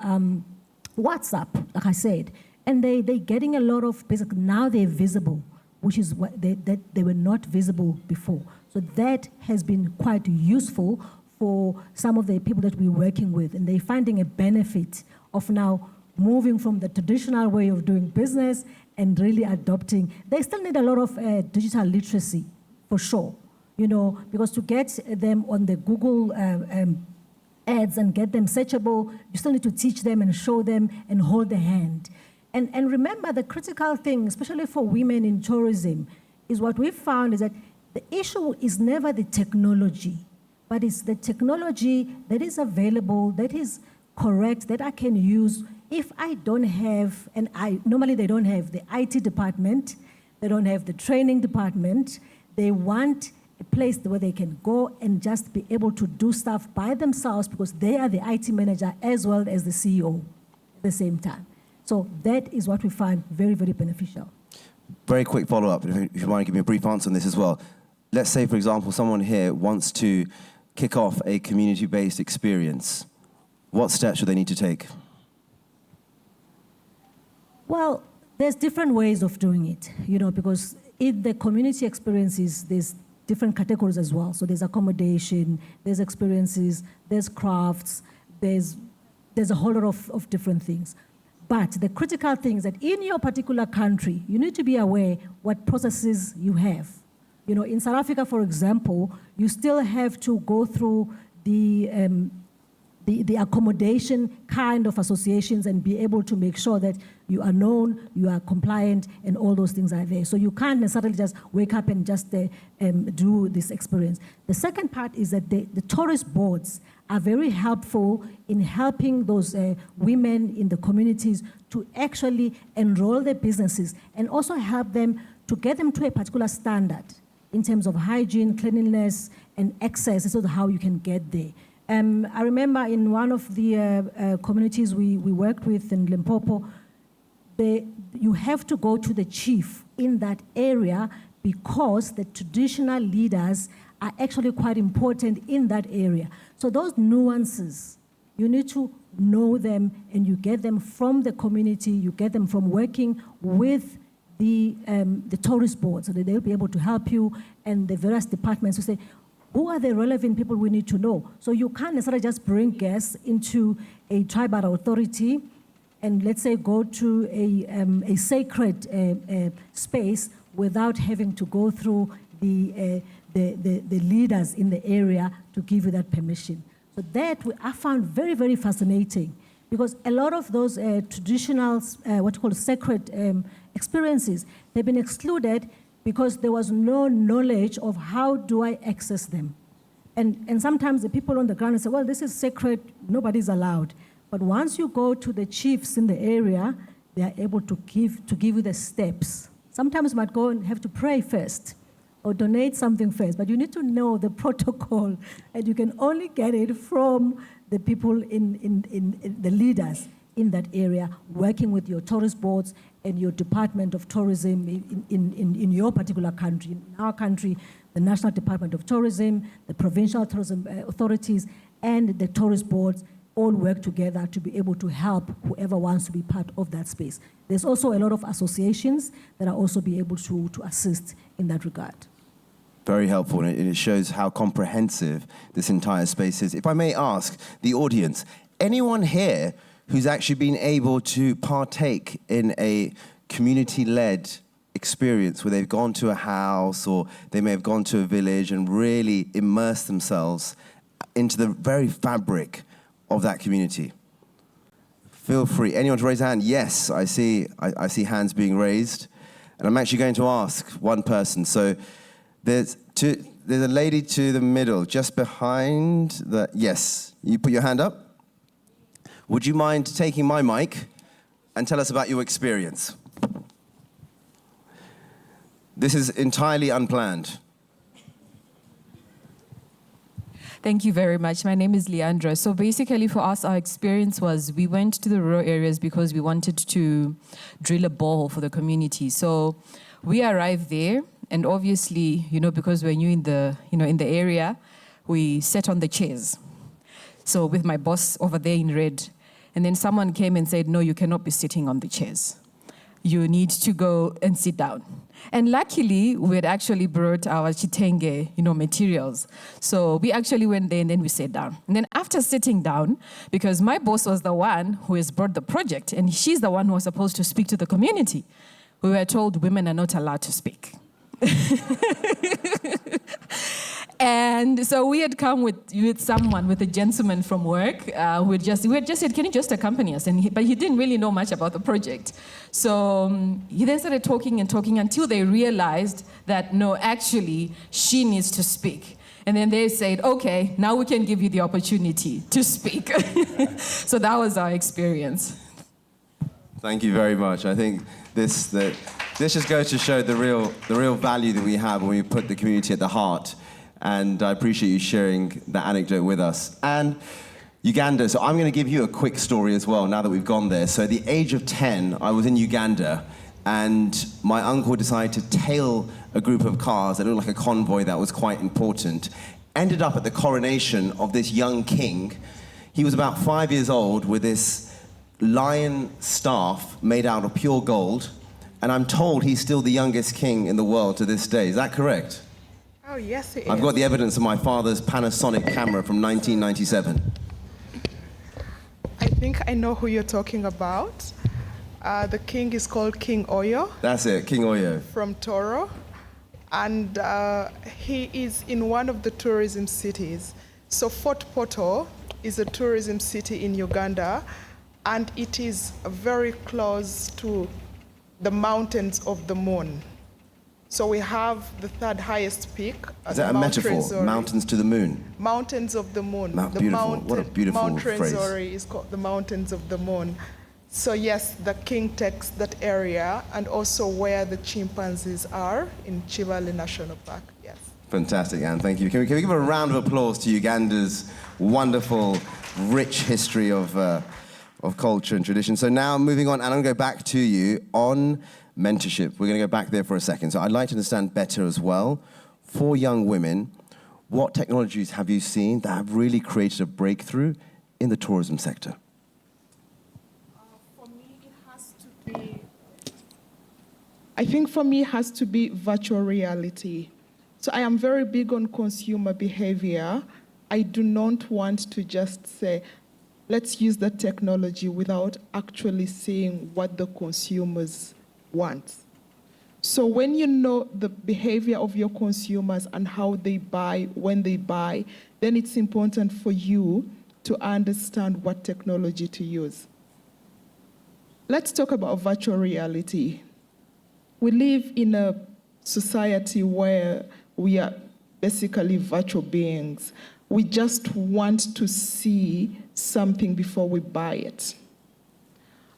WhatsApp, like I said. And they're getting a lot of, basically, now they're visible, which is what that they were not visible before. So that has been quite useful for some of the people that we're working with. And they're finding a benefit of now moving from the traditional way of doing business and really adopting. They still need a lot of digital literacy, for sure, you know, because to get them on the Google ads and get them searchable, you still need to teach them and show them and hold their hand. And remember, the critical thing, especially for women in tourism, is what we've found is that the issue is never the technology, but it's the technology that is available, that is correct, that I can use. If I don't have, and normally they don't have the IT department, they don't have the training department, they want a place where they can go and just be able to do stuff by themselves because they are the IT manager as well as the CEO at the same time. So that is what we find very, very beneficial. Very quick follow-up, if you want to give me a brief answer on this as well. Let's say, for example, someone here wants to kick off a community-based experience. What steps should they need to take? Well, there's different ways of doing it, because in the community experiences, there's different categories as well. So there's accommodation, there's experiences, there's crafts, there's a whole lot of different things. But the critical thing is that in your particular country, you need to be aware what processes you have. In South Africa, for example, you still have to go through the accommodation kind of associations and be able to make sure that you are known, you are compliant, and all those things are there. So you can't necessarily just wake up and just do this experience. The second part is that the tourist boards are very helpful in helping those women in the communities to actually enroll their businesses and also help them to get them to a particular standard in terms of hygiene, cleanliness, and access. This is how you can get there. I remember in one of the communities we worked with in Limpopo, you have to go to the chief in that area because the traditional leaders are actually quite important in that area. So those nuances, you need to know them, and you get them from the community, you get them from working with the tourist board, so that they'll be able to help you, and the various departments to say, who are the relevant people we need to know? So you can't necessarily just bring guests into a tribal authority and let's say go to a sacred space without having to go through the leaders in the area to give you that permission. So that I found very, very fascinating, because a lot of those traditional, what you call sacred experiences, they've been excluded because there was no knowledge of how do I access them. And sometimes the people on the ground say, well, this is sacred, nobody's allowed. But once you go to the chiefs in the area, they are able to give you the steps. Sometimes you might go and have to pray first or donate something first, but you need to know the protocol, and you can only get it from the people in the leaders in that area, working with your tourist boards and your Department of Tourism in your particular country. In our country, the National Department of Tourism, the provincial tourism authorities, and the tourist boards all work together to be able to help whoever wants to be part of that space. There's also a lot of associations that are also be able to assist in that regard. Very helpful, and it shows how comprehensive this entire space is. If I may ask the audience, anyone here who's actually been able to partake in a community-led experience where they've gone to a house or they may have gone to a village and really immersed themselves into the very fabric of that community? Feel free. Anyone to raise a hand? Yes, I see hands being raised. And I'm actually going to ask one person. So there's a lady to the middle, just behind the... Yes, you put your hand up. Would you mind taking my mic and tell us about your experience? This is entirely unplanned. Thank you very much. My name is Leandra. So basically for us, our experience was we went to the rural areas because we wanted to drill a borehole for the community. So we arrived there, and obviously, because we're new in the area, we sat on the chairs. So with my boss over there in red, and then someone came and said, no, you cannot be sitting on the chairs. You need to go and sit down. And luckily, we had actually brought our chitenge, materials. So we actually went there and then we sat down. And then after sitting down, because my boss was the one who has brought the project, and she's the one who was supposed to speak to the community, we were told women are not allowed to speak. And so we had come with someone, with a gentleman from work, who had just said, can you just accompany us? But he didn't really know much about the project. So he then started talking until they realized that, no, actually, she needs to speak. And then they said, okay, now we can give you the opportunity to speak. So that was our experience. Thank you very much. I think this just goes to show the real value that we have when we put the community at the heart. And I appreciate you sharing that anecdote with us. And Uganda, so I'm going to give you a quick story as well now that we've gone there. So at the age of 10, I was in Uganda, and my uncle decided to tail a group of cars that looked like a convoy that was quite important. Ended up at the coronation of this young king. He was about 5 years old with this lion staff made out of pure gold, and I'm told he's still the youngest king in the world to this day. Is that correct? Oh, yes, it is. I've got the evidence of my father's Panasonic camera from 1997. I think I know who you're talking about. The king is called King Oyo. That's it, King Oyo. From Toro. And he is in one of the tourism cities. So Fort Portal is a tourism city in Uganda, and it is very close to the mountains of the moon. So we have the third highest peak. Is that a metaphor? Mountains to the moon? Mountains of the moon. Beautiful. What a beautiful Mount phrase. Renzori is called the mountains of the moon. So yes, the king takes that area, and also where the chimpanzees are in Chivale National Park. Yes. Fantastic, Anne. Thank you. Can we give a round of applause to Uganda's wonderful, rich history of culture and tradition? So now moving on, and I'm going to go back to you on mentorship. We're going to go back there for a second. So I'd like to understand better as well, for young women, what technologies have you seen that have really created a breakthrough in the tourism sector? For me, it has to be, I think for me, it has to be virtual reality. So I am very big on consumer behavior. I do not want to just say, let's use the technology without actually seeing what the consumers want. So when you know the behavior of your consumers and how they buy, when they buy, then it's important for you to understand what technology to use. Let's talk about virtual reality. We live in a society where we are basically virtual beings. We just want to see something before we buy it.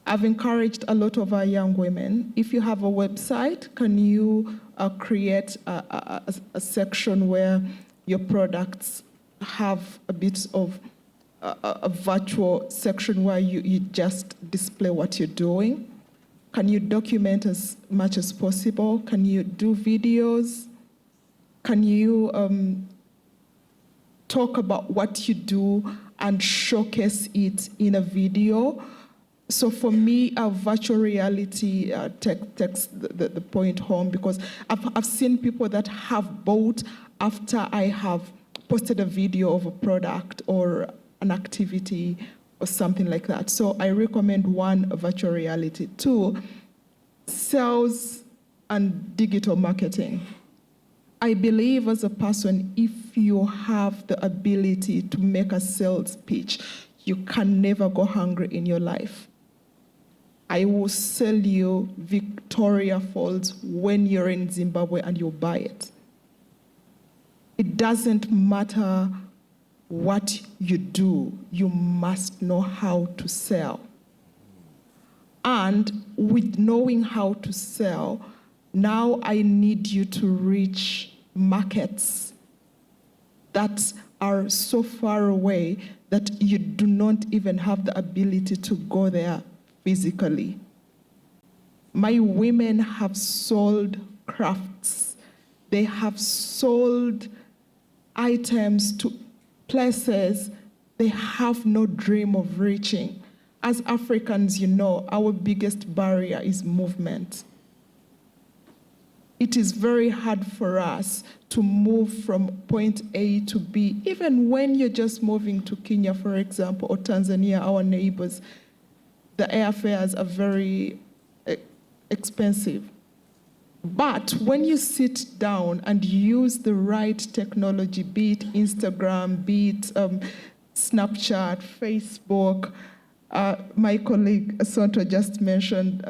I've encouraged a lot of our young women, if you have a website, can you create a section where your products have a bit of a virtual section where you just display what you're doing? Can you document as much as possible? Can you do videos? Can you talk about what you do and showcase it in a video? So for me, virtual reality takes the point home, because I've seen people that have bought after I have posted a video of a product or an activity or something like that. So I recommend one, virtual reality. Two, sales and digital marketing. I believe as a person, if you have the ability to make a sales pitch, you can never go hungry in your life. I will sell you Victoria Falls when you're in Zimbabwe and you'll buy it. It doesn't matter what you do, you must know how to sell. And with knowing how to sell, now I need you to reach markets that are so far away that you do not even have the ability to go there physically. My women have sold crafts. They have sold items to places they have no dream of reaching. As Africans, you know, our biggest barrier is movement. It is very hard for us to move from point A to B, even when you're just moving to Kenya, for example, or Tanzania, our neighbors. The airfares are very expensive. But when you sit down and use the right technology, be it Instagram, be it Snapchat, Facebook, my colleague Sonto just mentioned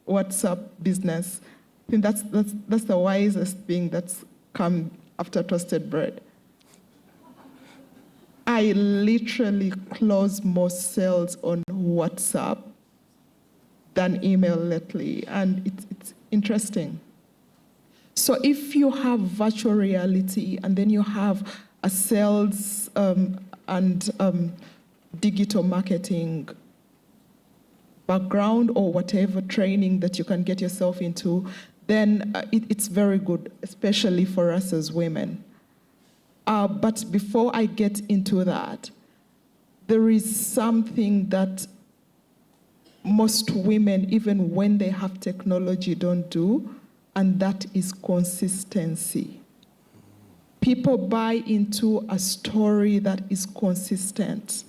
WhatsApp Business. I think that's the wisest thing that's come after toasted bread. I literally close more sales on WhatsApp than email lately, and it's interesting. So if you have virtual reality and then you have a sales and digital marketing background or whatever training that you can get yourself into, then it's very good, especially for us as women. But before I get into that, there is something that most women, even when they have technology, don't do, and that is consistency. People buy into a story that is consistent.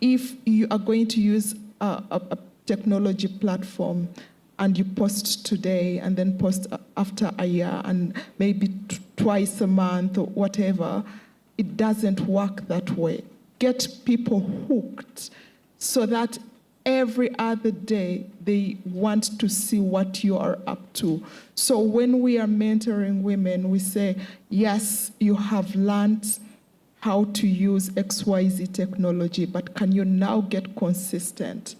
If you are going to use a technology platform and you post today and then post after a year and maybe twice a month or whatever, it doesn't work that way. Get people hooked so that every other day they want to see what you are up to. So when we are mentoring women, we say, yes, you have learned how to use XYZ technology, but can you now get consistent?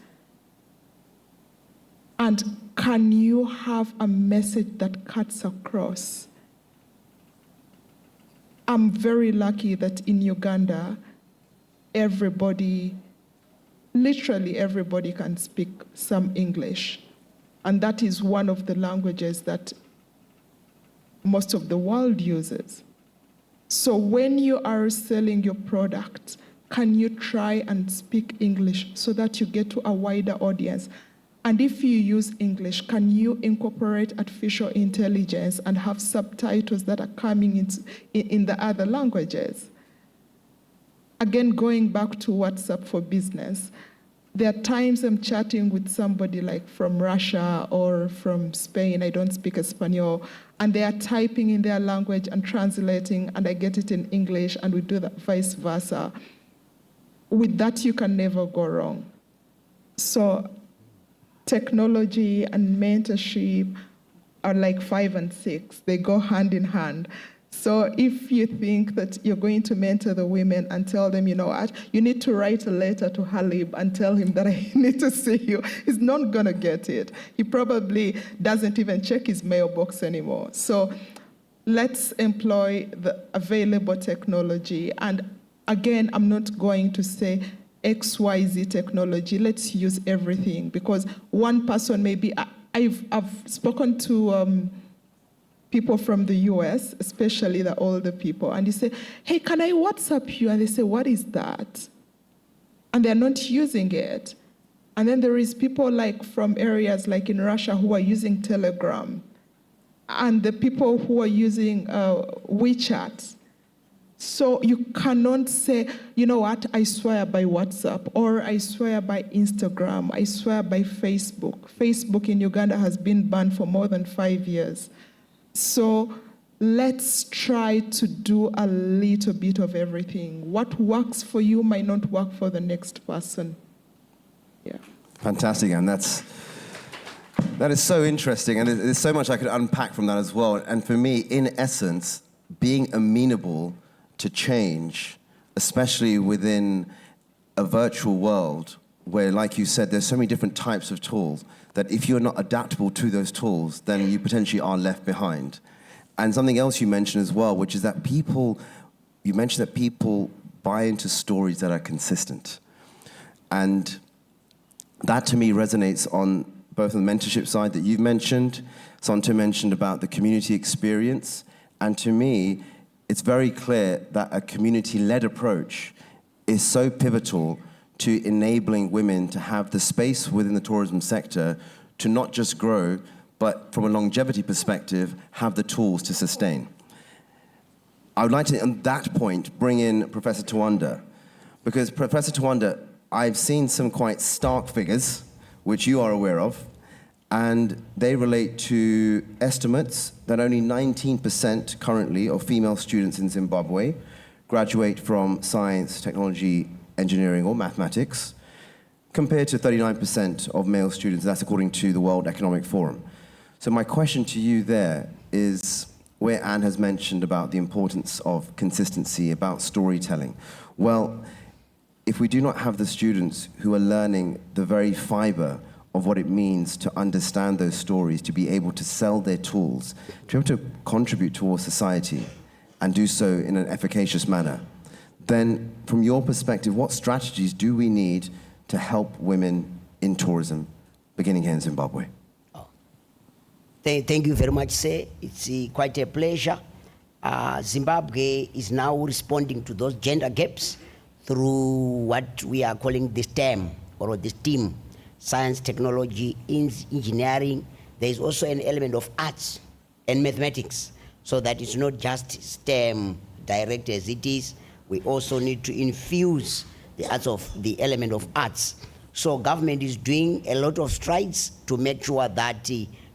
And can you have a message that cuts across? I'm very lucky that in Uganda, literally everybody can speak some English. And that is one of the languages that most of the world uses. So when you are selling your product, can you try and speak English so that you get to a wider audience? And if you use English, can you incorporate artificial intelligence and have subtitles that are coming in the other languages? Again, going back to WhatsApp for Business, there are times I'm chatting with somebody like from Russia or from Spain, I don't speak Espanol, and they are typing in their language and translating, and I get it in English, and we do that vice versa. With that, you can never go wrong. So technology and mentorship are like 5 and 6. They go hand in hand. So if you think that you're going to mentor the women and tell them, you know what, you need to write a letter to Ghalib and tell him that I need to see you, he's not going to get it. He probably doesn't even check his mailbox anymore. So let's employ the available technology. And again, I'm not going to say XYZ technology. Let's use everything, because one person maybe, I've spoken to people from the US, especially the older people, and they say, hey, can I WhatsApp you? And they say, what is that? And they're not using it. And then there is people like from areas like in Russia who are using Telegram, and the people who are using WeChat. So you cannot say, you know what, I swear by WhatsApp, or I swear by Instagram, I swear by Facebook. Facebook in Uganda has been banned for more than 5 years. So let's try to do a little bit of everything. What works for you might not work for the next person. Yeah. Fantastic, and that is so interesting, and there's so much I could unpack from that as well. And for me, in essence, being amenable to change, especially within a virtual world where, like you said, there's so many different types of tools, that if you're not adaptable to those tools, then you potentially are left behind. And something else you mentioned as well, which is that people buy into stories that are consistent. And that to me resonates on both on the mentorship side that you've mentioned. Sonto mentioned about the community experience. And to me, it's very clear that a community-led approach is so pivotal to enabling women to have the space within the tourism sector to not just grow, but from a longevity perspective, have the tools to sustain. I would like to, on that point, bring in Professor Tawanda, because Professor Tawanda, I've seen some quite stark figures, which you are aware of, and they relate to estimates that only 19% currently of female students in Zimbabwe graduate from science, technology, engineering, or mathematics, compared to 39% of male students. That's according to the World Economic Forum. So my question to you there is, where Anne has mentioned about the importance of consistency, about storytelling. Well, if we do not have the students who are learning the very fiber of what it means to understand those stories, to be able to sell their tools, to be able to contribute towards society and do so in an efficacious manner, then from your perspective, what strategies do we need to help women in tourism, beginning here in Zimbabwe? Thank you very much, sir. It's quite a pleasure. Zimbabwe is now responding to those gender gaps through what we are calling the STEM, or the STEAM, science, technology, engineering. There is also an element of arts and mathematics, so that it's not just STEM direct as it is. We also need to infuse the arts of the element of arts. So government is doing a lot of strides to make sure that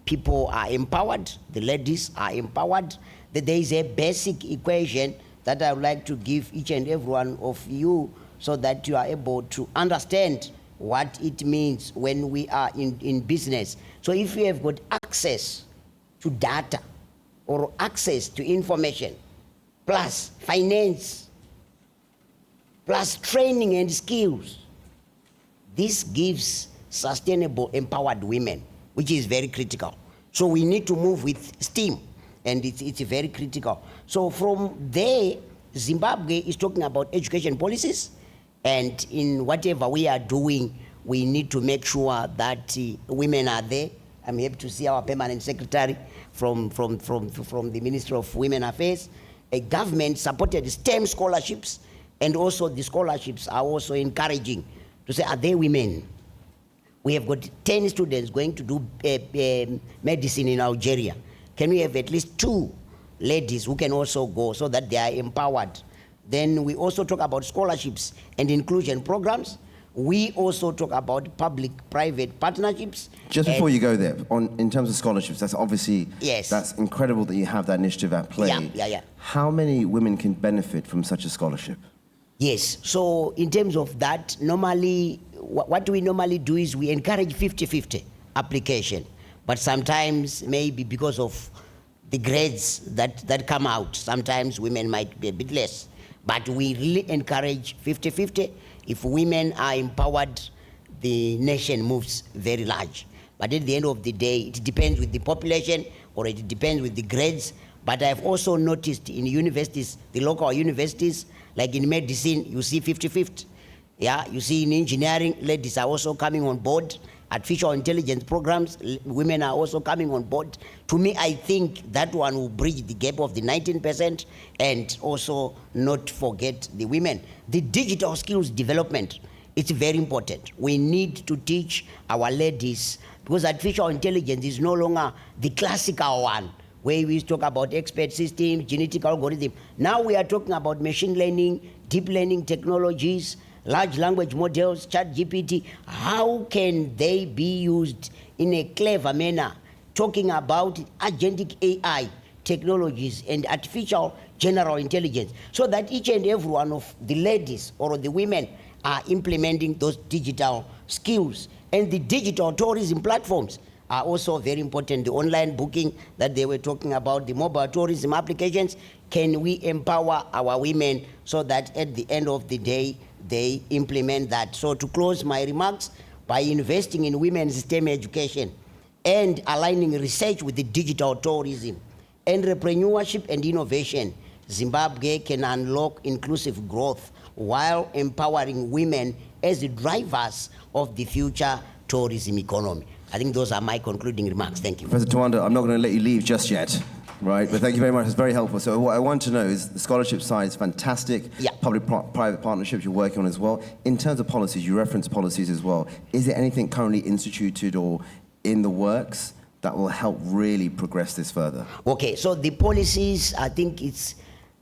people are empowered, the ladies are empowered, that there is a basic equation that I would like to give each and every one of you so that you are able to understand what it means when we are in business. So if you have got access to data or access to information, plus finance, plus training and skills, this gives sustainable, empowered women, which is very critical. So we need to move with STEAM, and it's very critical. So from there, Zimbabwe is talking about education policies, and in whatever we are doing, we need to make sure that women are there. I'm happy to see our permanent secretary from the Ministry of Women Affairs. A government-supported STEM scholarships, and also the scholarships are also encouraging to say, are there women? We have got 10 students going to do medicine in Algeria. Can we have at least 2 ladies who can also go so that they are empowered? Then we also talk about scholarships and inclusion programs. We also talk about public-private partnerships. Just before you go there, in terms of scholarships, that's obviously, yes, that's incredible that you have that initiative at play. Yeah. How many women can benefit from such a scholarship? Yes, so in terms of that, normally, what we normally do is we encourage 50-50 application. But sometimes, maybe because of the grades that come out, sometimes women might be a bit less. But we really encourage 50-50. If women are empowered, the nation moves very large. But at the end of the day, it depends with the population, or it depends with the grades. But I've also noticed in universities, the local universities, like in medicine, you see 50-50. Yeah, you see in engineering, ladies are also coming on board. Artificial intelligence programs, women are also coming on board. To me, I think that one will bridge the gap of the 19% and also not forget the women. The digital skills development, it's very important. We need to teach our ladies, because artificial intelligence is no longer the classical one, where we talk about expert systems, genetic algorithm. Now we are talking about machine learning, deep learning technologies, large language models, ChatGPT. How can they be used in a clever manner, talking about agentic AI technologies and artificial general intelligence, so that each and every one of the ladies or the women are implementing those digital skills. And the digital tourism platforms are also very important. The online booking that they were talking about, the mobile tourism applications, can we empower our women so that at the end of the day, they implement that? So to close my remarks, by investing in women's STEM education and aligning research with the digital tourism, entrepreneurship and innovation, Zimbabwe can unlock inclusive growth while empowering women as the drivers of the future tourism economy. I think those are my concluding remarks. Thank you. Professor Tawanda, I'm not going to let you leave just yet, right? But thank you very much. It's very helpful. So what I want to know is the scholarship side is fantastic. Yeah. Public-private partnerships you're working on as well. In terms of policies, you reference policies as well. Is there anything currently instituted or in the works that will help really progress this further? Okay, so the policies, I think it's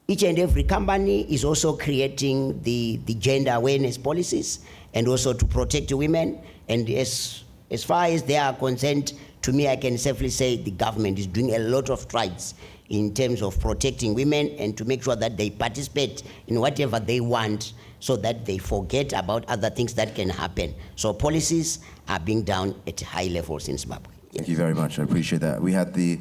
each and every company is also creating the gender awareness policies, and also to protect women. And as as far as they are concerned, to me, I can safely say the government is doing a lot of strides in terms of protecting women and to make sure that they participate in whatever they want so that they forget about other things that can happen. So policies are being done at high levels in Zimbabwe. Thank you very much. I appreciate that. We had the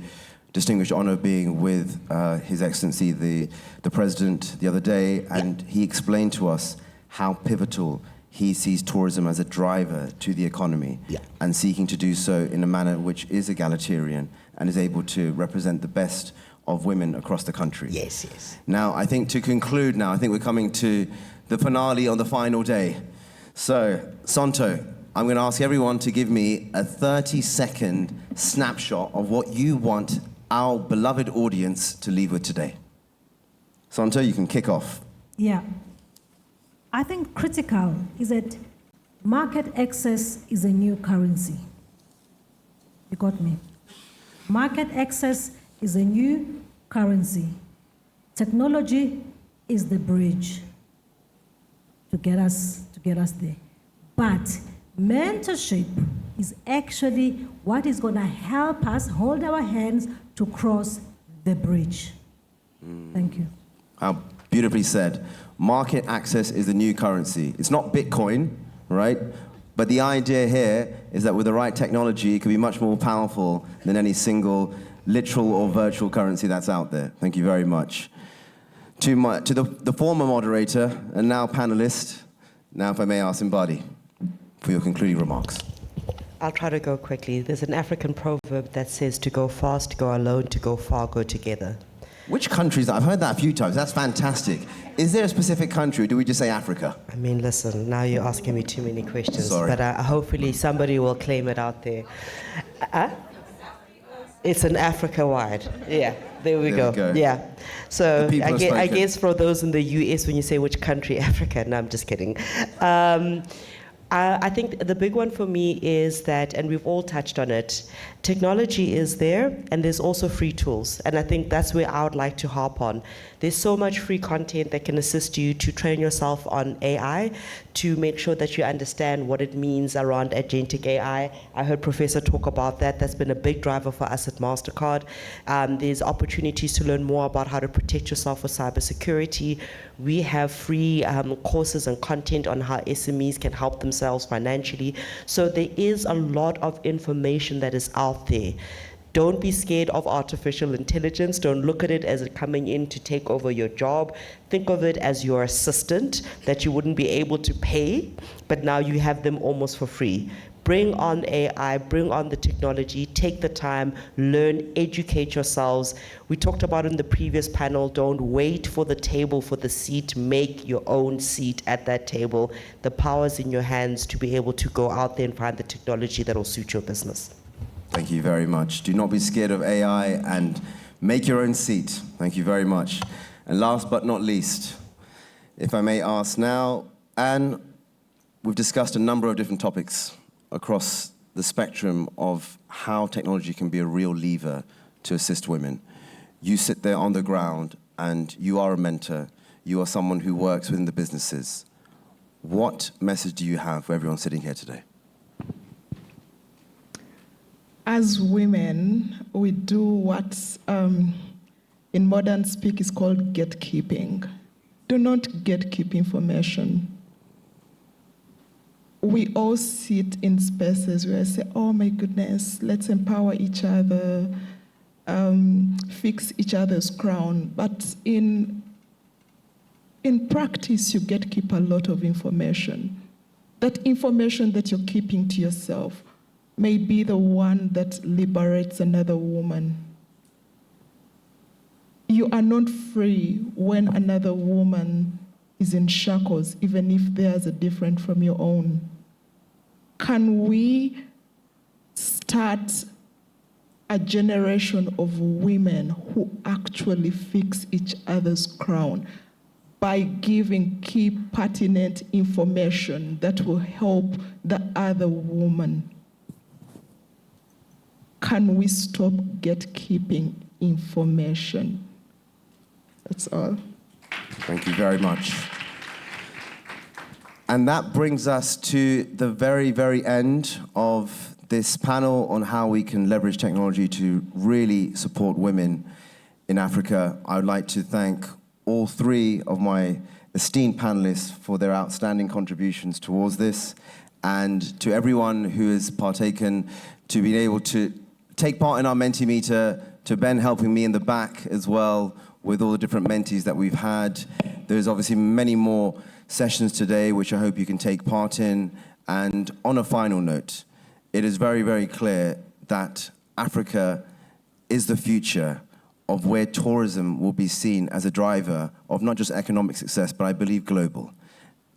distinguished honor of being with His Excellency, the President, the other day, and he explained to us how pivotal he sees tourism as a driver to the economy and seeking to do so in a manner which is egalitarian and is able to represent the best of women across the country. Yes, yes. Now, I think to conclude now, I think we're coming to the finale on the final day. So, Sonto, I'm going to ask everyone to give me a 30-second snapshot of what you want our beloved audience to leave with today. Sonto, you can kick off. Yeah. I think critical is that market access is a new currency. You got me? Market access is a new currency. Technology is the bridge to get us there. But mentorship is actually what is going to help us hold our hands to cross the bridge. Thank you. How beautifully said. Market access is the new currency. It's not Bitcoin, right? But the idea here is that with the right technology, it can be much more powerful than any single literal or virtual currency that's out there. Thank you very much. To the former moderator and now panelist, now if I may ask Mbali for your concluding remarks. I'll try to go quickly. There's an African proverb that says to go fast, go alone, to go far, go together. Which countries? I've heard that a few times. That's fantastic. Is there a specific country, or do we just say Africa? I mean, listen, now you're asking me too many questions. Sorry. But hopefully somebody will claim it out there. It's an Africa-wide. Yeah, there we go. Yeah. So I guess for those in the US, when you say which country, Africa, no, I'm just kidding. I think the big one for me is that, and we've all touched on it, technology is there and there's also free tools. And I think that's where I would like to harp on. There's so much free content that can assist you to train yourself on AI, to make sure that you understand what it means around agentic AI. I heard Professor talk about that. That's been a big driver for us at MasterCard. There's opportunities to learn more about how to protect yourself with cybersecurity. We have free courses and content on how SMEs can help themselves financially. So there is a lot of information that is out there. Don't be scared of artificial intelligence. Don't look at it as it coming in to take over your job. Think of it as your assistant that you wouldn't be able to pay, but now you have them almost for free. Bring on AI, bring on the technology, take the time, learn, educate yourselves. We talked about in the previous panel, don't wait for the table, for the seat, make your own seat at that table. The power's in your hands to be able to go out there and find the technology that will suit your business. Thank you very much. Do not be scared of AI and make your own seat. Thank you very much. And last but not least, if I may ask now, Anne, we've discussed a number of different topics across the spectrum of how technology can be a real lever to assist women. You sit there on the ground and you are a mentor. You are someone who works within the businesses. What message do you have for everyone sitting here today? As women, we do what in modern speak is called gatekeeping. Do not gatekeep information. We all sit in spaces where I say, oh my goodness, let's empower each other, fix each other's crown. But in practice, you gatekeep a lot of information. That information that you're keeping to yourself may be the one that liberates another woman. You are not free when another woman is in shackles, even if theirs are different from your own. Can we start a generation of women who actually fix each other's crown by giving key pertinent information that will help the other woman? Can we stop gatekeeping information? That's all. Thank you very much. And that brings us to the very, very end of this panel on how we can leverage technology to really support women in Africa. I would like to thank all three of my esteemed panelists for their outstanding contributions towards this, and to everyone who has partaken, to be able to take part in our Mentimeter, to Ben helping me in the back as well with all the different mentees that we've had. There's obviously many more sessions today, which I hope you can take part in. And on a final note, it is very, very clear that Africa is the future of where tourism will be seen as a driver of not just economic success, but I believe global.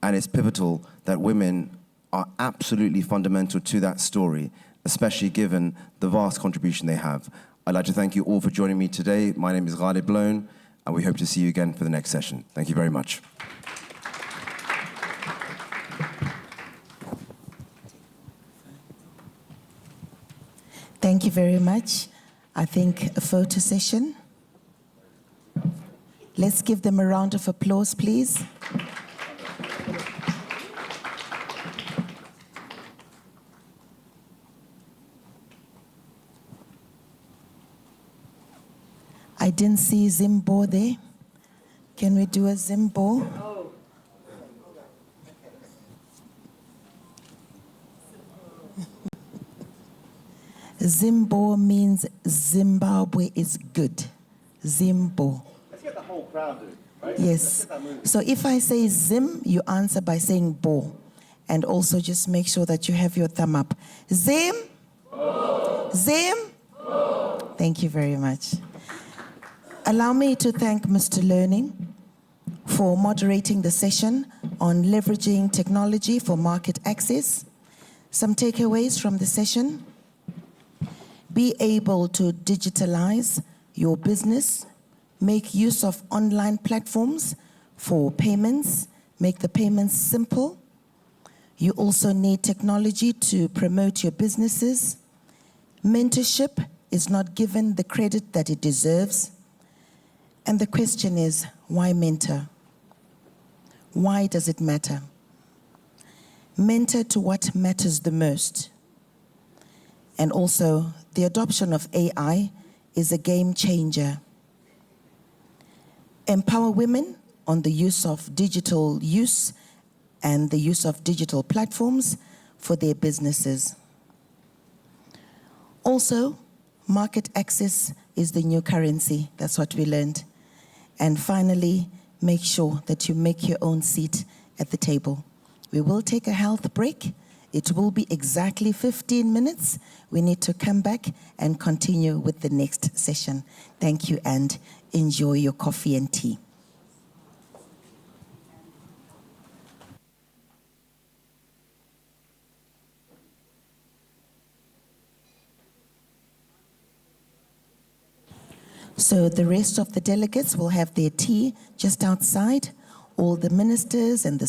And it's pivotal that women are absolutely fundamental to that story, especially given the vast contribution they have. I'd like to thank you all for joining me today. My name is Ghalib, and we hope to see you again for the next session. Thank you very much. Thank you very much. I think a photo session. Let's give them a round of applause, please. I didn't see Zimbo there. Can we do a Zimbo? Zimbo means Zimbabwe is good. Zimbo. Let's get the whole crowd in, right? Yes. So if I say Zim, you answer by saying Bo. And also just make sure that you have your thumb up. Zim? Bo. Zim? Bo. Thank you very much. Allow me to thank Mr. Learning for moderating the session on leveraging technology for market access. Some takeaways from the session: be able to digitalize your business, make use of online platforms for payments, make the payments simple. You also need technology to promote your businesses. Mentorship is not given the credit that it deserves. And the question is, why mentor? Why does it matter? Mentor to what matters the most. And also, the adoption of AI is a game changer. Empower women on the use of digital use and the use of digital platforms for their businesses. Also, market access is the new currency. That's what we learned. And finally, make sure that you make your own seat at the table. We will take a health break. It will be exactly 15 minutes. We need to come back and continue with the next session. Thank you, and enjoy your coffee and tea. So the rest of the delegates will have their tea just outside. All the ministers and the